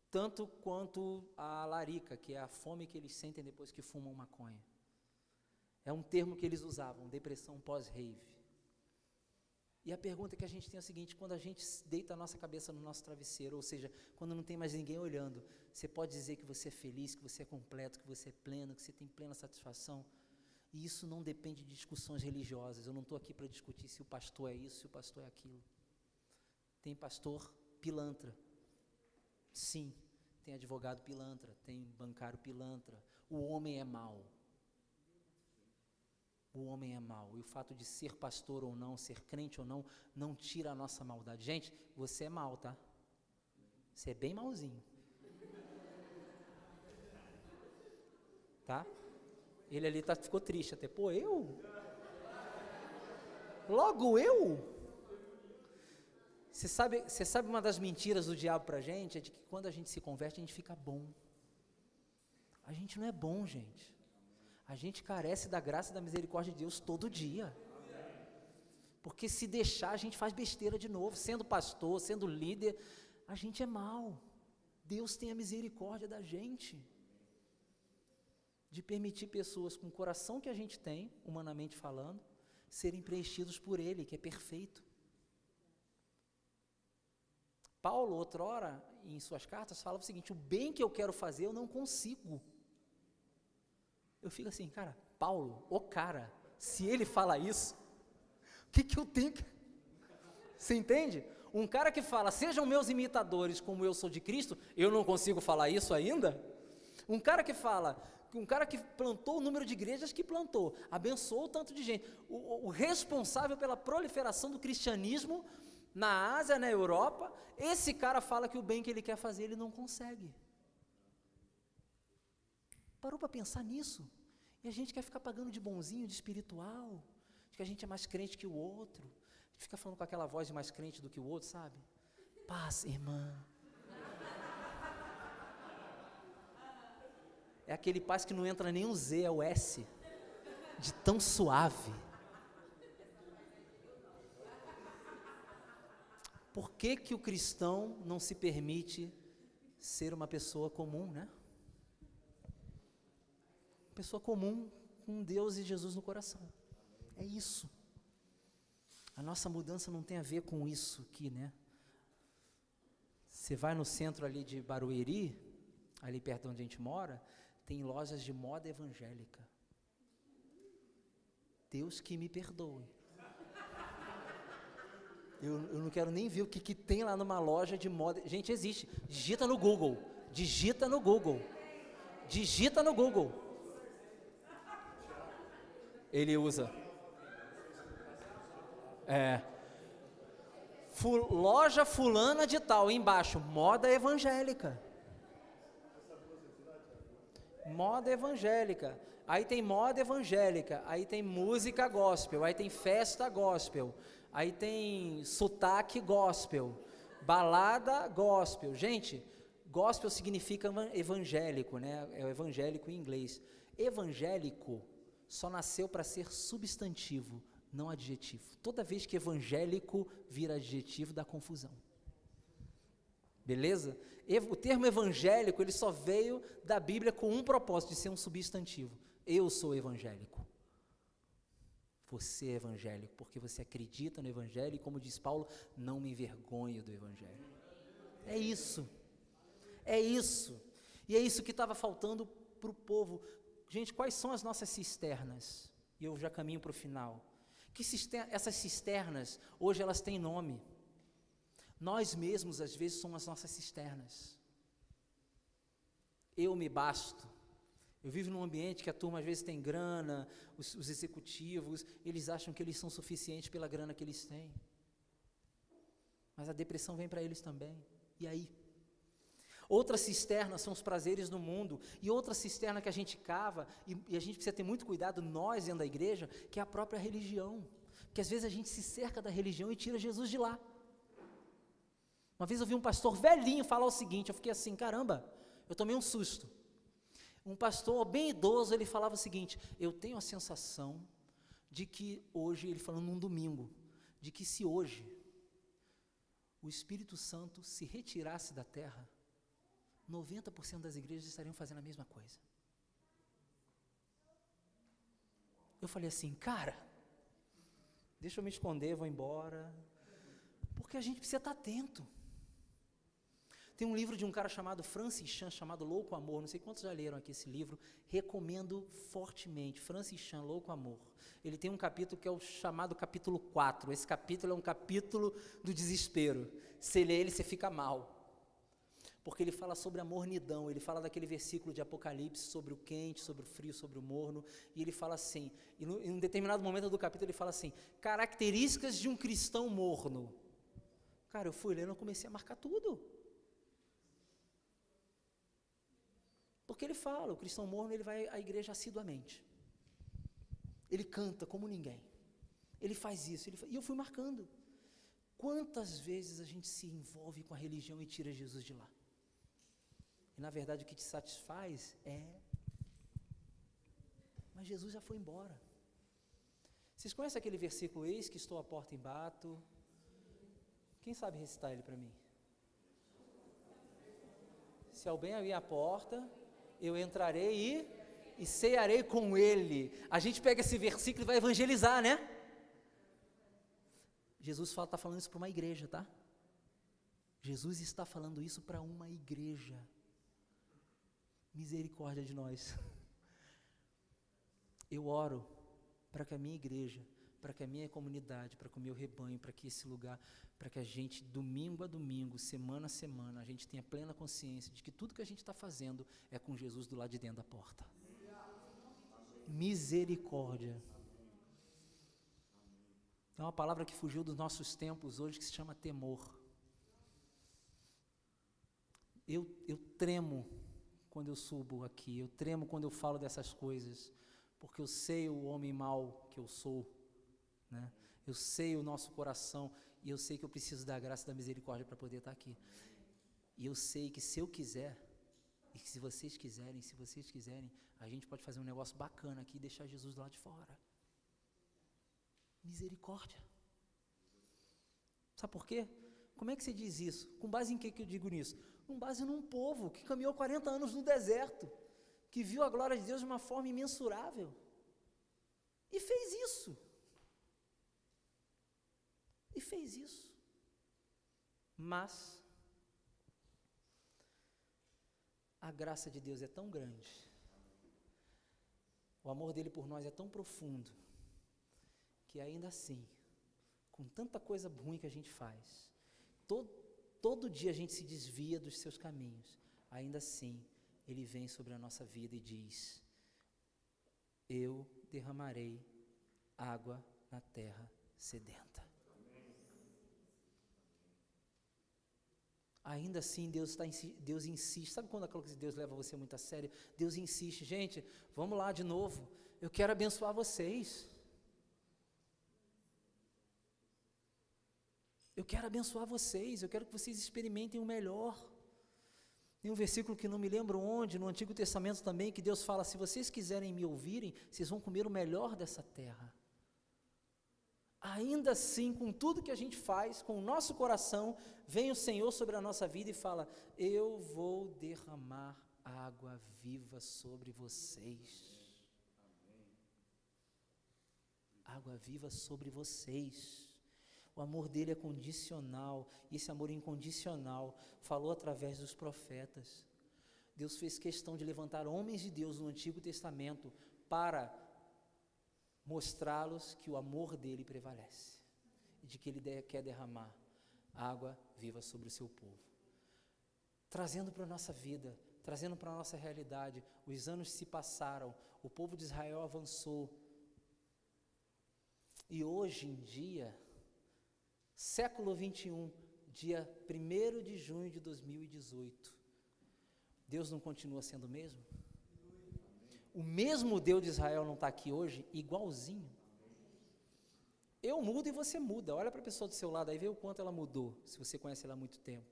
tanto quanto a larica, que é a fome que eles sentem depois que fumam maconha. É um termo que eles usavam, depressão pós-rave. E a pergunta que a gente tem é a seguinte: quando a gente deita a nossa cabeça no nosso travesseiro, ou seja, quando não tem mais ninguém olhando, você pode dizer que você é feliz, que você é completo, que você é pleno, que você tem plena satisfação? E isso não depende de discussões religiosas. Eu não estou aqui para discutir se o pastor é isso, se o pastor é aquilo. Tem pastor pilantra, sim, tem advogado pilantra, tem bancário pilantra. O homem é mau. O homem é mau, e o fato de ser pastor ou não, ser crente ou não, não tira a nossa maldade. Gente, você é mau, tá? Você é bem mauzinho. Tá? Ele ali ficou triste até. Pô, eu? Logo eu? Você sabe uma das mentiras do diabo pra gente? É de que quando a gente se converte, a gente fica bom. A gente não é bom, gente. A gente carece da graça e da misericórdia de Deus todo dia. Porque se deixar, a gente faz besteira de novo. Sendo pastor, sendo líder, a gente é mau. Deus tem a misericórdia da gente. De permitir pessoas com o coração que a gente tem, humanamente falando, serem preenchidos por Ele, que é perfeito. Paulo, outrora, em suas cartas, fala o seguinte: o bem que eu quero fazer, eu não consigo. Eu fico assim, cara, Paulo, o cara, se ele fala isso, o que eu tenho que... Você entende? Um cara que fala, sejam meus imitadores como eu sou de Cristo, eu não consigo falar isso ainda? Um cara que fala, um cara que plantou o número de igrejas que plantou, abençoou o tanto de gente, o responsável pela proliferação do cristianismo na Ásia, na Europa, esse cara fala que o bem que ele quer fazer, ele não consegue. Parou para pensar nisso? E a gente quer ficar pagando de bonzinho, de espiritual, de que a gente é mais crente que o outro, a gente fica falando com aquela voz de mais crente do que o outro, sabe? Paz, irmã. É aquele paz que não entra nem o Z, é o S, de tão suave. Por que que o cristão não se permite ser uma pessoa comum, né? Pessoa comum com Deus e Jesus no coração. É isso. A nossa mudança não tem a ver com isso aqui, né? Você vai no centro ali de Barueri, ali perto de onde a gente mora, tem lojas de moda evangélica. Deus que me perdoe. Eu não quero nem ver o que tem lá numa loja de moda. Gente, existe. Digita no Google. Digita no Google. Digita no Google. Ele usa. Loja fulana de tal, embaixo, moda evangélica. Moda evangélica. Aí tem moda evangélica, aí tem música gospel, aí tem festa gospel, aí tem sotaque gospel, balada gospel. Gente, gospel significa evangélico, né? É o evangélico em inglês. Evangélico só nasceu para ser substantivo, não adjetivo. Toda vez que evangélico vira adjetivo, dá confusão. Beleza? O termo evangélico, ele só veio da Bíblia com um propósito, de ser um substantivo. Eu sou evangélico. Você é evangélico, porque você acredita no Evangelho, e como diz Paulo, não me envergonho do Evangelho. É isso. É isso. E é isso que estava faltando para o povo. Gente, quais são as nossas cisternas? E eu já caminho para o final. Essas cisternas, hoje elas têm nome. Nós mesmos, às vezes, somos as nossas cisternas. Eu me basto. Eu vivo num ambiente que a turma, às vezes, tem grana, os executivos, eles acham que eles são suficientes pela grana que eles têm. Mas a depressão vem para eles também. E aí? Outra cisterna são os prazeres do mundo, e outra cisterna que a gente cava, e a gente precisa ter muito cuidado, nós dentro da igreja, que é a própria religião, porque às vezes a gente se cerca da religião e tira Jesus de lá. Uma vez eu vi um pastor velhinho falar o seguinte, eu fiquei assim, caramba, eu tomei um susto. Um pastor bem idoso, ele falava o seguinte, eu tenho a sensação de que hoje, ele falando num domingo, de que se hoje o Espírito Santo se retirasse da terra, 90% das igrejas estariam fazendo a mesma coisa. Eu falei assim, cara, deixa eu me esconder, vou embora, porque a gente precisa estar atento. Tem um livro de um cara chamado Francis Chan, chamado Louco Amor, não sei quantos já leram aqui esse livro, recomendo fortemente, Francis Chan, Louco Amor. Ele tem um capítulo que é o chamado capítulo 4, esse capítulo é um capítulo do desespero, você lê ele, você fica mal. Porque ele fala sobre a mornidão, ele fala daquele versículo de Apocalipse, sobre o quente, sobre o frio, sobre o morno, e ele fala assim, em um determinado momento do capítulo ele fala assim, características de um cristão morno. Cara, eu fui lendo, eu comecei a marcar tudo. Porque ele fala, o cristão morno, ele vai à igreja assiduamente. Ele canta como ninguém. Ele faz isso, e eu fui marcando. Quantas vezes a gente se envolve com a religião e tira Jesus de lá? E na verdade o que te satisfaz mas Jesus já foi embora. Vocês conhecem aquele versículo, eis que estou à porta e bato? Quem sabe recitar ele para mim? Se alguém abrir a porta, eu entrarei e cearei com ele. A gente pega esse versículo e vai evangelizar, né? Jesus está falando isso para uma igreja, tá? Jesus está falando isso para uma igreja. Misericórdia de nós. Eu oro para que a minha igreja, para que a minha comunidade, para que o meu rebanho, para que esse lugar, para que a gente, domingo a domingo, semana a semana, a gente tenha plena consciência de que tudo que a gente está fazendo é com Jesus do lado de dentro da porta. Misericórdia. É uma palavra que fugiu dos nossos tempos hoje, que se chama temor. Eu tremo quando eu subo aqui, eu tremo quando eu falo dessas coisas, porque eu sei o homem mau que eu sou, né? Eu sei o nosso coração, e eu sei que eu preciso da graça e da misericórdia para poder estar aqui. E eu sei que se eu quiser, e se vocês quiserem, a gente pode fazer um negócio bacana aqui e deixar Jesus lá de fora. Misericórdia. Sabe por quê? Como é que você diz isso? Com base em que eu digo nisso? Com base num povo que caminhou 40 anos no deserto, que viu a glória de Deus de uma forma imensurável, e fez isso. Mas a graça de Deus é tão grande, o amor dele por nós é tão profundo, que ainda assim, com tanta coisa ruim que a gente faz, todo dia a gente se desvia dos seus caminhos, ainda assim, ele vem sobre a nossa vida e diz, eu derramarei água na terra sedenta. Ainda assim, Deus insiste. Sabe quando aquela coisa de Deus leva você muito a sério? Deus insiste, gente, vamos lá de novo, eu quero abençoar vocês. Eu quero abençoar vocês, eu quero que vocês experimentem o melhor. Tem um versículo que não me lembro onde, no Antigo Testamento também, que Deus fala, se vocês quiserem me ouvirem, vocês vão comer o melhor dessa terra. ainda assim, com tudo que a gente faz, com o nosso coração, vem o Senhor sobre a nossa vida e fala: eu vou derramar água viva sobre vocês. Água viva sobre vocês. O amor dele é condicional, e esse amor incondicional falou através dos profetas. Deus fez questão de levantar homens de Deus no Antigo Testamento para mostrá-los que o amor dele prevalece e de que ele quer derramar água viva sobre o seu povo. Trazendo para a nossa vida, trazendo para a nossa realidade, os anos se passaram, o povo de Israel avançou, e hoje em dia, século 21, dia 1º de junho de 2018, Deus não continua sendo o mesmo? O mesmo Deus de Israel não está aqui hoje, igualzinho? Eu mudo e você muda. Olha para a pessoa do seu lado aí, vê o quanto ela mudou, se você conhece ela há muito tempo.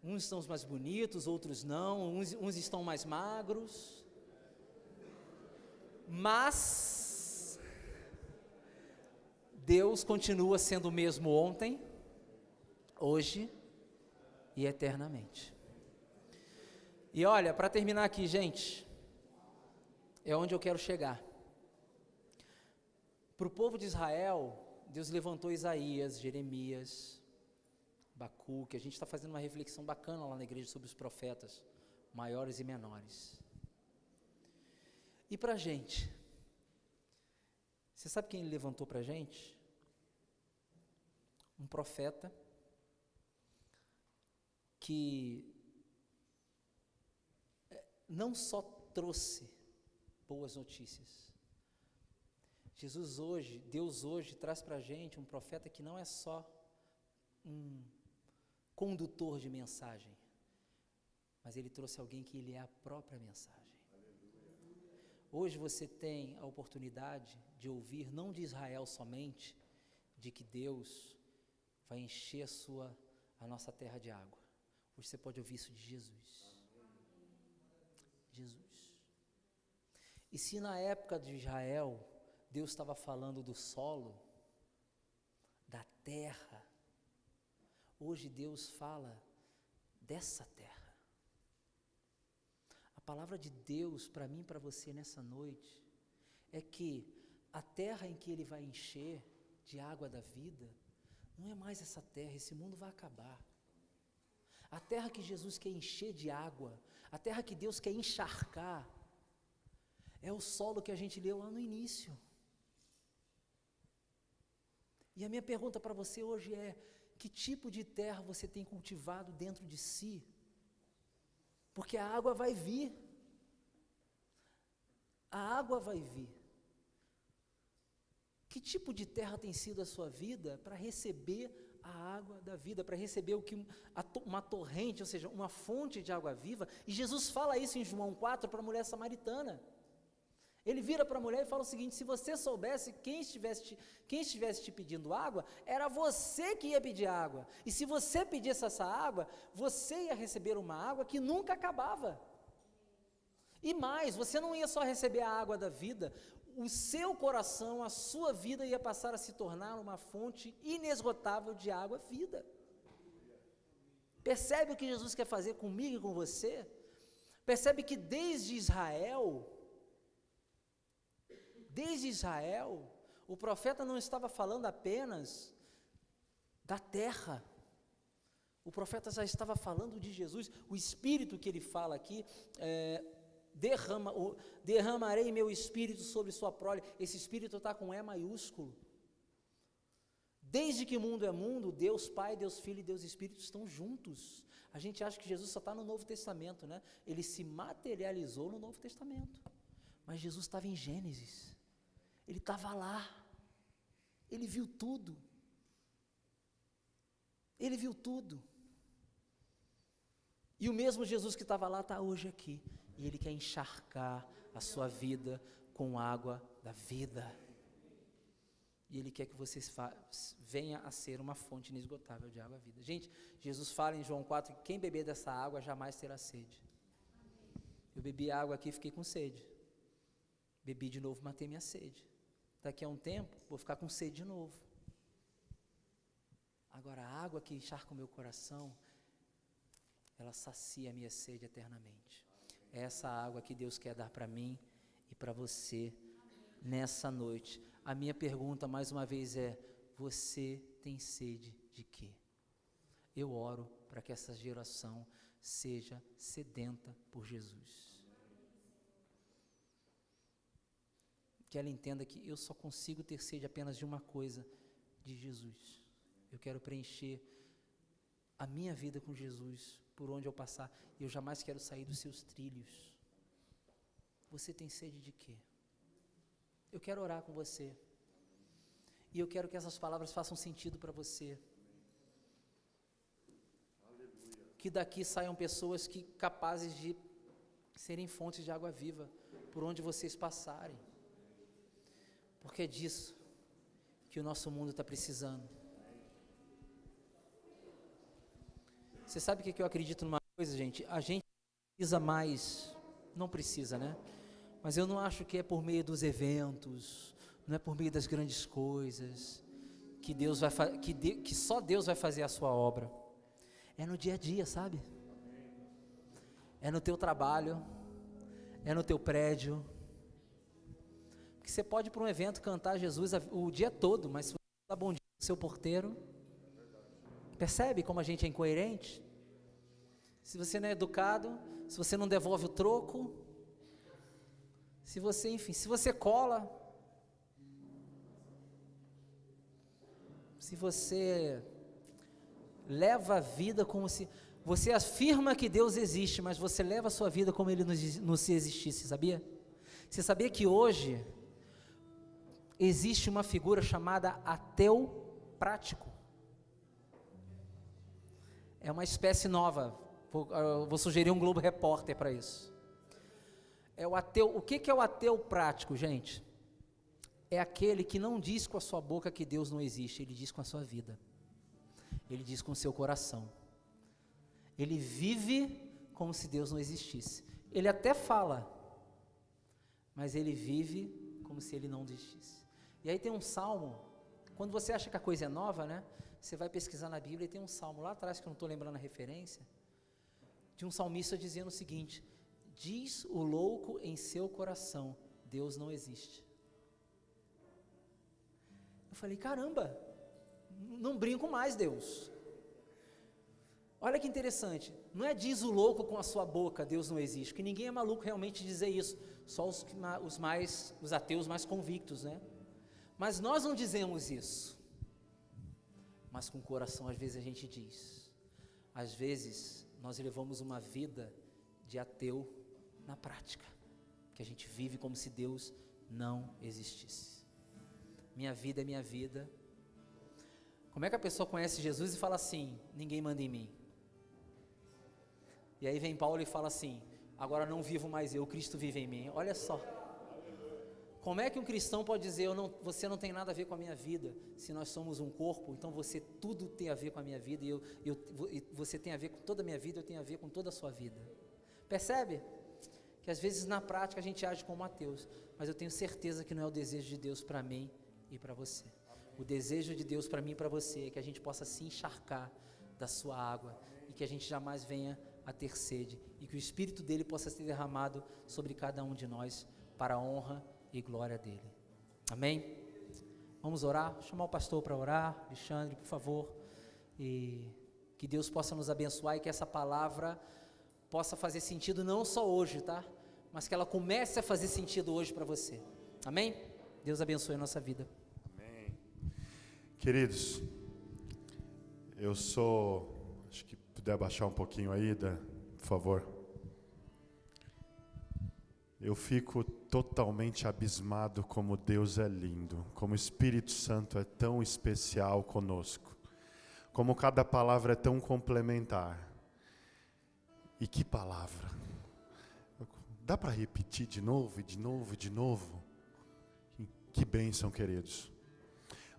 Uns estão mais bonitos, outros não, uns estão mais magros, mas Deus continua sendo o mesmo ontem, hoje e eternamente. E olha, para terminar aqui, gente, é onde eu quero chegar. Para o povo de Israel, Deus levantou Isaías, Jeremias, Abacuque. A gente está fazendo uma reflexão bacana lá na igreja sobre os profetas, maiores e menores. E para a gente? Você sabe quem ele levantou para a gente? Um profeta que não só trouxe boas notícias. Deus hoje traz para a gente um profeta que não é só um condutor de mensagem, mas ele trouxe alguém que ele é a própria mensagem. Hoje você tem a oportunidade de ouvir, não de Israel somente, de que Deus vai encher a nossa terra de água. Hoje você pode ouvir isso de Jesus. Jesus. E se na época de Israel, Deus estava falando do solo, da terra, hoje Deus fala dessa terra. A palavra de Deus para mim e para você nessa noite é que a terra em que Ele vai encher de água da vida, não é mais essa terra, esse mundo vai acabar. A terra que Jesus quer encher de água, a terra que Deus quer encharcar, é o solo que a gente leu lá no início. E a minha pergunta para você hoje é: que tipo de terra você tem cultivado dentro de si? Porque a água vai vir. A água vai vir. Que tipo de terra tem sido a sua vida para receber a água da vida, para receber uma torrente, ou seja, uma fonte de água viva? E Jesus fala isso em João 4 para a mulher samaritana. Ele vira para a mulher e fala o seguinte: se você soubesse quem estivesse te pedindo água, era você que ia pedir água. E se você pedisse essa água, você ia receber uma água que nunca acabava. E mais, você não ia só receber a água da vida, o seu coração, a sua vida ia passar a se tornar uma fonte inesgotável de água vida. Percebe o que Jesus quer fazer comigo e com você? Percebe que desde Israel, o profeta não estava falando apenas da terra, o profeta já estava falando de Jesus. O Espírito que ele fala aqui, derramarei meu Espírito sobre sua prole. Esse Espírito está com E maiúsculo. Desde que mundo é mundo, Deus Pai, Deus Filho e Deus Espírito estão juntos. A gente acha que Jesus só está no Novo Testamento, né? Ele se materializou no Novo Testamento, mas Jesus estava em Gênesis. Ele estava lá, ele viu tudo, e o mesmo Jesus que estava lá está hoje aqui, e Ele quer encharcar a sua vida com água da vida, e Ele quer que você venha a ser uma fonte inesgotável de água da vida. Gente, Jesus fala em João 4 que quem beber dessa água jamais terá sede. Eu bebi água aqui e fiquei com sede, bebi de novo, matei minha sede. daqui a um tempo, vou ficar com sede de novo. Agora, a água que encharca o meu coração, ela sacia a minha sede eternamente. É essa água que Deus quer dar para mim e para você nessa noite. A minha pergunta, mais uma vez, é: você tem sede de quê? Eu oro para que essa geração seja sedenta por Jesus. Que ela entenda que eu só consigo ter sede apenas de uma coisa, de Jesus. Eu quero preencher a minha vida com Jesus, por onde eu passar, e eu jamais quero sair dos seus trilhos. Você tem sede de quê? Eu quero orar com você, e eu quero que essas palavras façam sentido para você. Que daqui saiam pessoas capazes de serem fontes de água viva, por onde vocês passarem. Porque é disso que o nosso mundo está precisando. Você sabe o que eu acredito numa coisa, gente? A gente precisa mais, não precisa, né? Mas eu não acho que é por meio dos eventos, não é por meio das grandes coisas, que Deus vai que só Deus vai fazer a sua obra. É no dia a dia, sabe? É no teu trabalho, é no teu prédio. Porque você pode ir para um evento cantar Jesus o dia todo, mas se você dá bom dia pro seu porteiro, percebe como a gente é incoerente? Se você não é educado, se você não devolve o troco, se você cola, se você leva a vida como se, você afirma que Deus existe, mas você leva a sua vida como Ele não se existisse, sabia? Você sabia que hoje existe uma figura chamada ateu prático? É uma espécie nova, vou sugerir um Globo Repórter para isso. É o ateu. O que é o ateu prático, gente? É aquele que não diz com a sua boca que Deus não existe, ele diz com a sua vida. Ele diz com o seu coração. Ele vive como se Deus não existisse. Ele até fala, mas ele vive como se ele não existisse. E aí tem um salmo, quando você acha que a coisa é nova, né? Você vai pesquisar na Bíblia e tem um salmo lá atrás, que eu não estou lembrando a referência, de um salmista dizendo o seguinte: diz o louco em seu coração, Deus não existe. Eu falei, caramba, não brinco mais, Deus. Olha que interessante, não é diz o louco com a sua boca, Deus não existe, que ninguém é maluco realmente dizer isso, só os ateus mais convictos, né? Mas nós não dizemos isso, mas com o coração às vezes a gente diz. Às vezes nós levamos uma vida de ateu na prática, que a gente vive como se Deus não existisse. Minha vida é minha vida. Como é que a pessoa conhece Jesus e fala assim, ninguém manda em mim? E aí vem Paulo e fala assim, agora não vivo mais eu, Cristo vive em mim. Olha só, como é que um cristão pode dizer, você não tem nada a ver com a minha vida? Se nós somos um corpo, então você tudo tem a ver com a minha vida, e você tem a ver com toda a minha vida, eu tenho a ver com toda a sua vida. Percebe? Que às vezes na prática a gente age como ateus, mas eu tenho certeza que não é o desejo de Deus para mim e para você. O desejo de Deus para mim e para você é que a gente possa se encharcar da sua água, e que a gente jamais venha a ter sede, e que o Espírito dele possa ser derramado sobre cada um de nós, para a honra e glória dele. Amém? Vamos orar? Vou chamar o pastor para orar. Alexandre, por favor. E que Deus possa nos abençoar, e que essa palavra possa fazer sentido não só hoje, tá? Mas que ela comece a fazer sentido hoje para você. Amém? Deus abençoe a nossa vida. Amém. Queridos, acho que puder baixar um pouquinho aí, por favor. Eu fico totalmente abismado como Deus é lindo, como o Espírito Santo é tão especial conosco, como cada palavra é tão complementar. E que palavra! Dá para repetir de novo, e de novo, e de novo? Que bênção, queridos.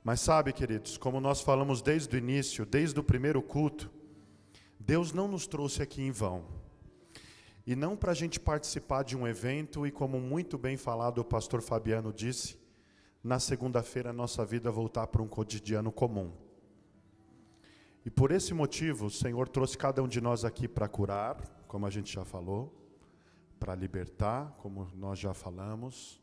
Mas sabe, queridos, como nós falamos desde o início, desde o primeiro culto, Deus não nos trouxe aqui em vão. E não para a gente participar de um evento, e como muito bem falado o pastor Fabiano disse, na segunda-feira a nossa vida voltar para um cotidiano comum. E por esse motivo, o Senhor trouxe cada um de nós aqui para curar, como a gente já falou, para libertar, como nós já falamos,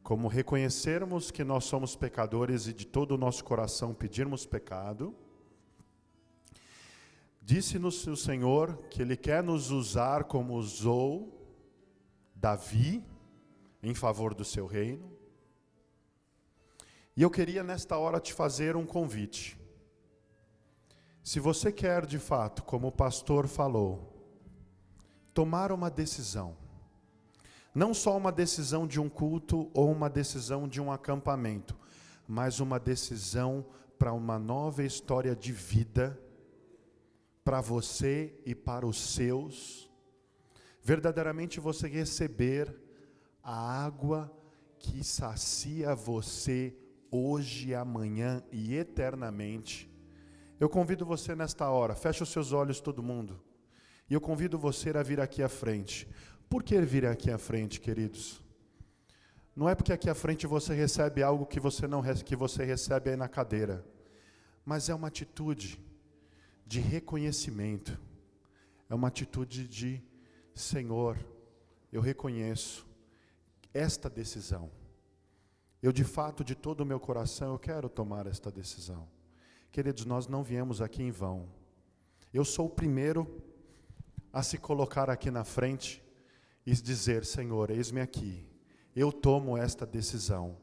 como reconhecermos que nós somos pecadores e de todo o nosso coração pedirmos pecado. Disse-nos o Senhor que Ele quer nos usar como usou Davi em favor do seu reino. E eu queria nesta hora te fazer um convite. Se você quer de fato, como o pastor falou, tomar uma decisão, não só uma decisão de um culto ou uma decisão de um acampamento, mas uma decisão para uma nova história de vida, para você e para os seus, verdadeiramente você receber a água que sacia você hoje, amanhã e eternamente. Eu convido você nesta hora, feche os seus olhos todo mundo, e eu convido você a vir aqui à frente. Por que vir aqui à frente, queridos? Não é porque aqui à frente você recebe algo que você recebe aí na cadeira, mas é uma atitude de reconhecimento, é uma atitude de, Senhor, eu reconheço esta decisão, eu de fato, de todo o meu coração, eu quero tomar esta decisão. Queridos, nós não viemos aqui em vão, eu sou o primeiro a se colocar aqui na frente e dizer, Senhor, eis-me aqui, eu tomo esta decisão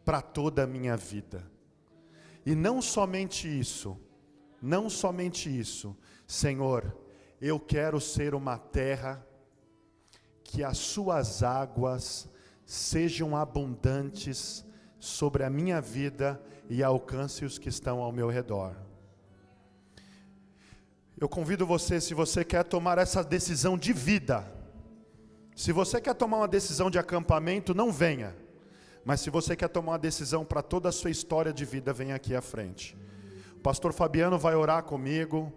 para toda a minha vida. E não somente isso, Senhor, eu quero ser uma terra que as suas águas sejam abundantes sobre a minha vida e alcance os que estão ao meu redor. Eu convido você, se você quer tomar essa decisão de vida, se você quer tomar uma decisão de acampamento, não venha. Mas se você quer tomar uma decisão para toda a sua história de vida, venha aqui à frente. O pastor Fabiano vai orar comigo.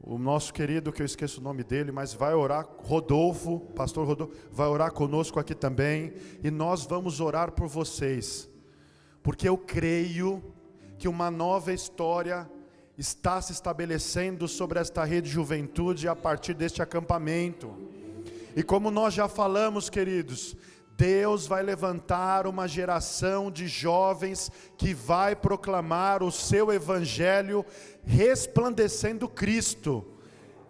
O nosso querido, que eu esqueço o nome dele, mas vai orar, Rodolfo, pastor Rodolfo, vai orar conosco aqui também. E nós vamos orar por vocês. Porque eu creio que uma nova história está se estabelecendo sobre esta rede de juventude a partir deste acampamento. E como nós já falamos, queridos, Deus vai levantar uma geração de jovens que vai proclamar o seu evangelho resplandecendo Cristo.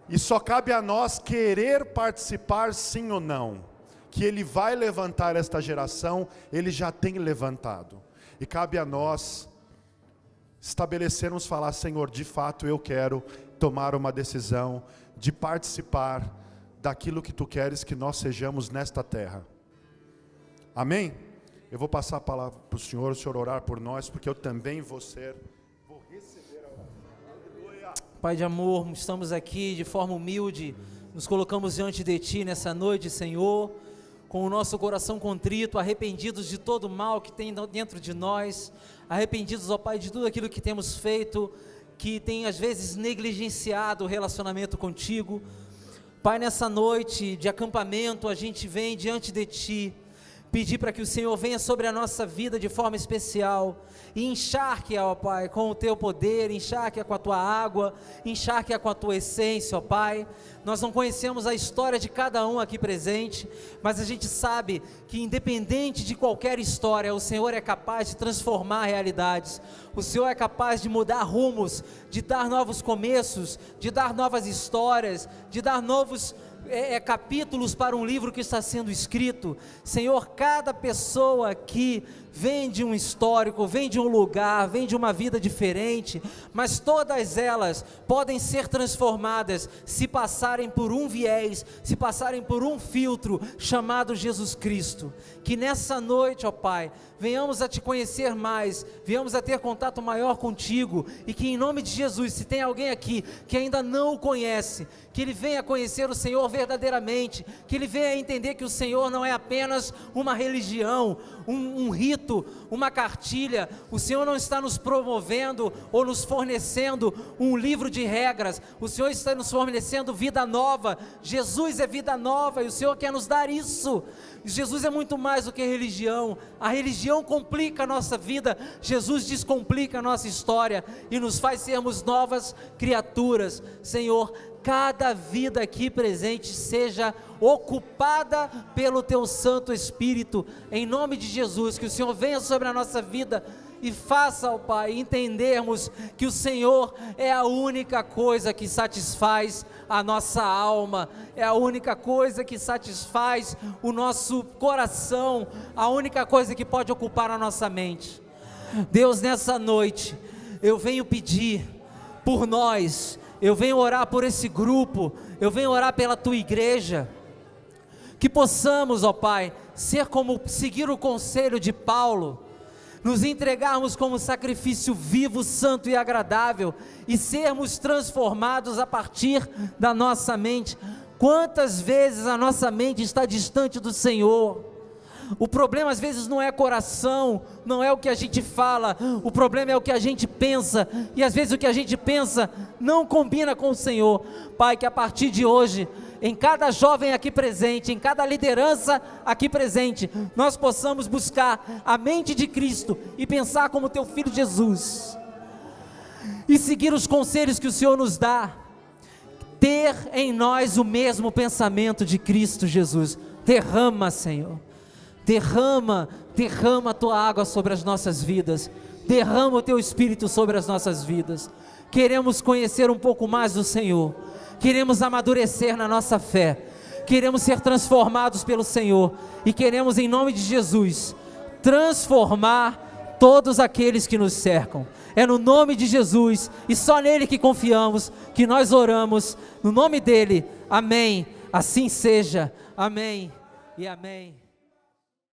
E só cabe a nós querer participar, sim ou não. Que Ele vai levantar esta geração, Ele já tem levantado. E cabe a nós estabelecermos, falar, Senhor, de fato eu quero tomar uma decisão de participar daquilo que Tu queres que nós sejamos nesta terra. Amém? Eu vou passar a palavra para o Senhor orar por nós, porque eu também vou receber a... Pai de amor, estamos aqui de forma humilde, nos colocamos diante de Ti nessa noite, Senhor, com o nosso coração contrito, arrependidos de todo o mal que tem dentro de nós, arrependidos, ó Pai, de tudo aquilo que temos feito, que tem às vezes negligenciado o relacionamento contigo. Pai, nessa noite de acampamento, a gente vem diante de Ti, pedir para que o Senhor venha sobre a nossa vida de forma especial, e encharque-a, ó Pai, com o Teu poder, encharque-a com a Tua água, encharque-a com a Tua essência, ó Pai. Nós não conhecemos a história de cada um aqui presente, mas a gente sabe que independente de qualquer história, o Senhor é capaz de transformar realidades, o Senhor é capaz de mudar rumos, de dar novos começos, de dar novas histórias, de dar novos capítulos para um livro que está sendo escrito. Senhor, cada pessoa aqui vem de um histórico, vem de um lugar, vem de uma vida diferente, mas todas elas podem ser transformadas se passarem por um viés, se passarem por um filtro chamado Jesus Cristo. Que nessa noite, ó Pai, venhamos a Te conhecer mais, venhamos a ter contato maior contigo, e que em nome de Jesus, se tem alguém aqui que ainda não o conhece, que ele venha conhecer o Senhor verdadeiramente, que ele venha entender que o Senhor não é apenas uma religião, um rito, escrito uma cartilha, o Senhor não está nos promovendo ou nos fornecendo um livro de regras, o Senhor está nos fornecendo vida nova. Jesus é vida nova e o Senhor quer nos dar isso. Jesus é muito mais do que religião. A religião complica a nossa vida, Jesus descomplica a nossa história e nos faz sermos novas criaturas. Senhor, cada vida aqui presente seja ocupada pelo Teu Santo Espírito, em nome de Jesus, que o Senhor venha sobre a nossa vida e faça, ó Pai, entendermos que o Senhor é a única coisa que satisfaz a nossa alma, é a única coisa que satisfaz o nosso coração, a única coisa que pode ocupar a nossa mente. Deus, nessa noite, eu venho pedir por nós, eu venho orar por esse grupo, eu venho orar pela Tua igreja, que possamos, ó Pai, seguir o conselho de Paulo, nos entregarmos como sacrifício vivo, santo e agradável, e sermos transformados a partir da nossa mente. Quantas vezes a nossa mente está distante do Senhor? O problema às vezes não é coração, não é o que a gente fala, o problema é o que a gente pensa, e às vezes o que a gente pensa não combina com o Senhor. Pai, que a partir de hoje, em cada jovem aqui presente, em cada liderança aqui presente, nós possamos buscar a mente de Cristo e pensar como Teu Filho Jesus, e seguir os conselhos que o Senhor nos dá, ter em nós o mesmo pensamento de Cristo Jesus. Derrama, Senhor, derrama a Tua água sobre as nossas vidas, derrama o Teu Espírito sobre as nossas vidas. Queremos conhecer um pouco mais do Senhor, queremos amadurecer na nossa fé, queremos ser transformados pelo Senhor, e queremos, em nome de Jesus, transformar todos aqueles que nos cercam. É no nome de Jesus, e só nele que confiamos, que nós oramos, no nome dele, amém. Assim seja, amém e amém.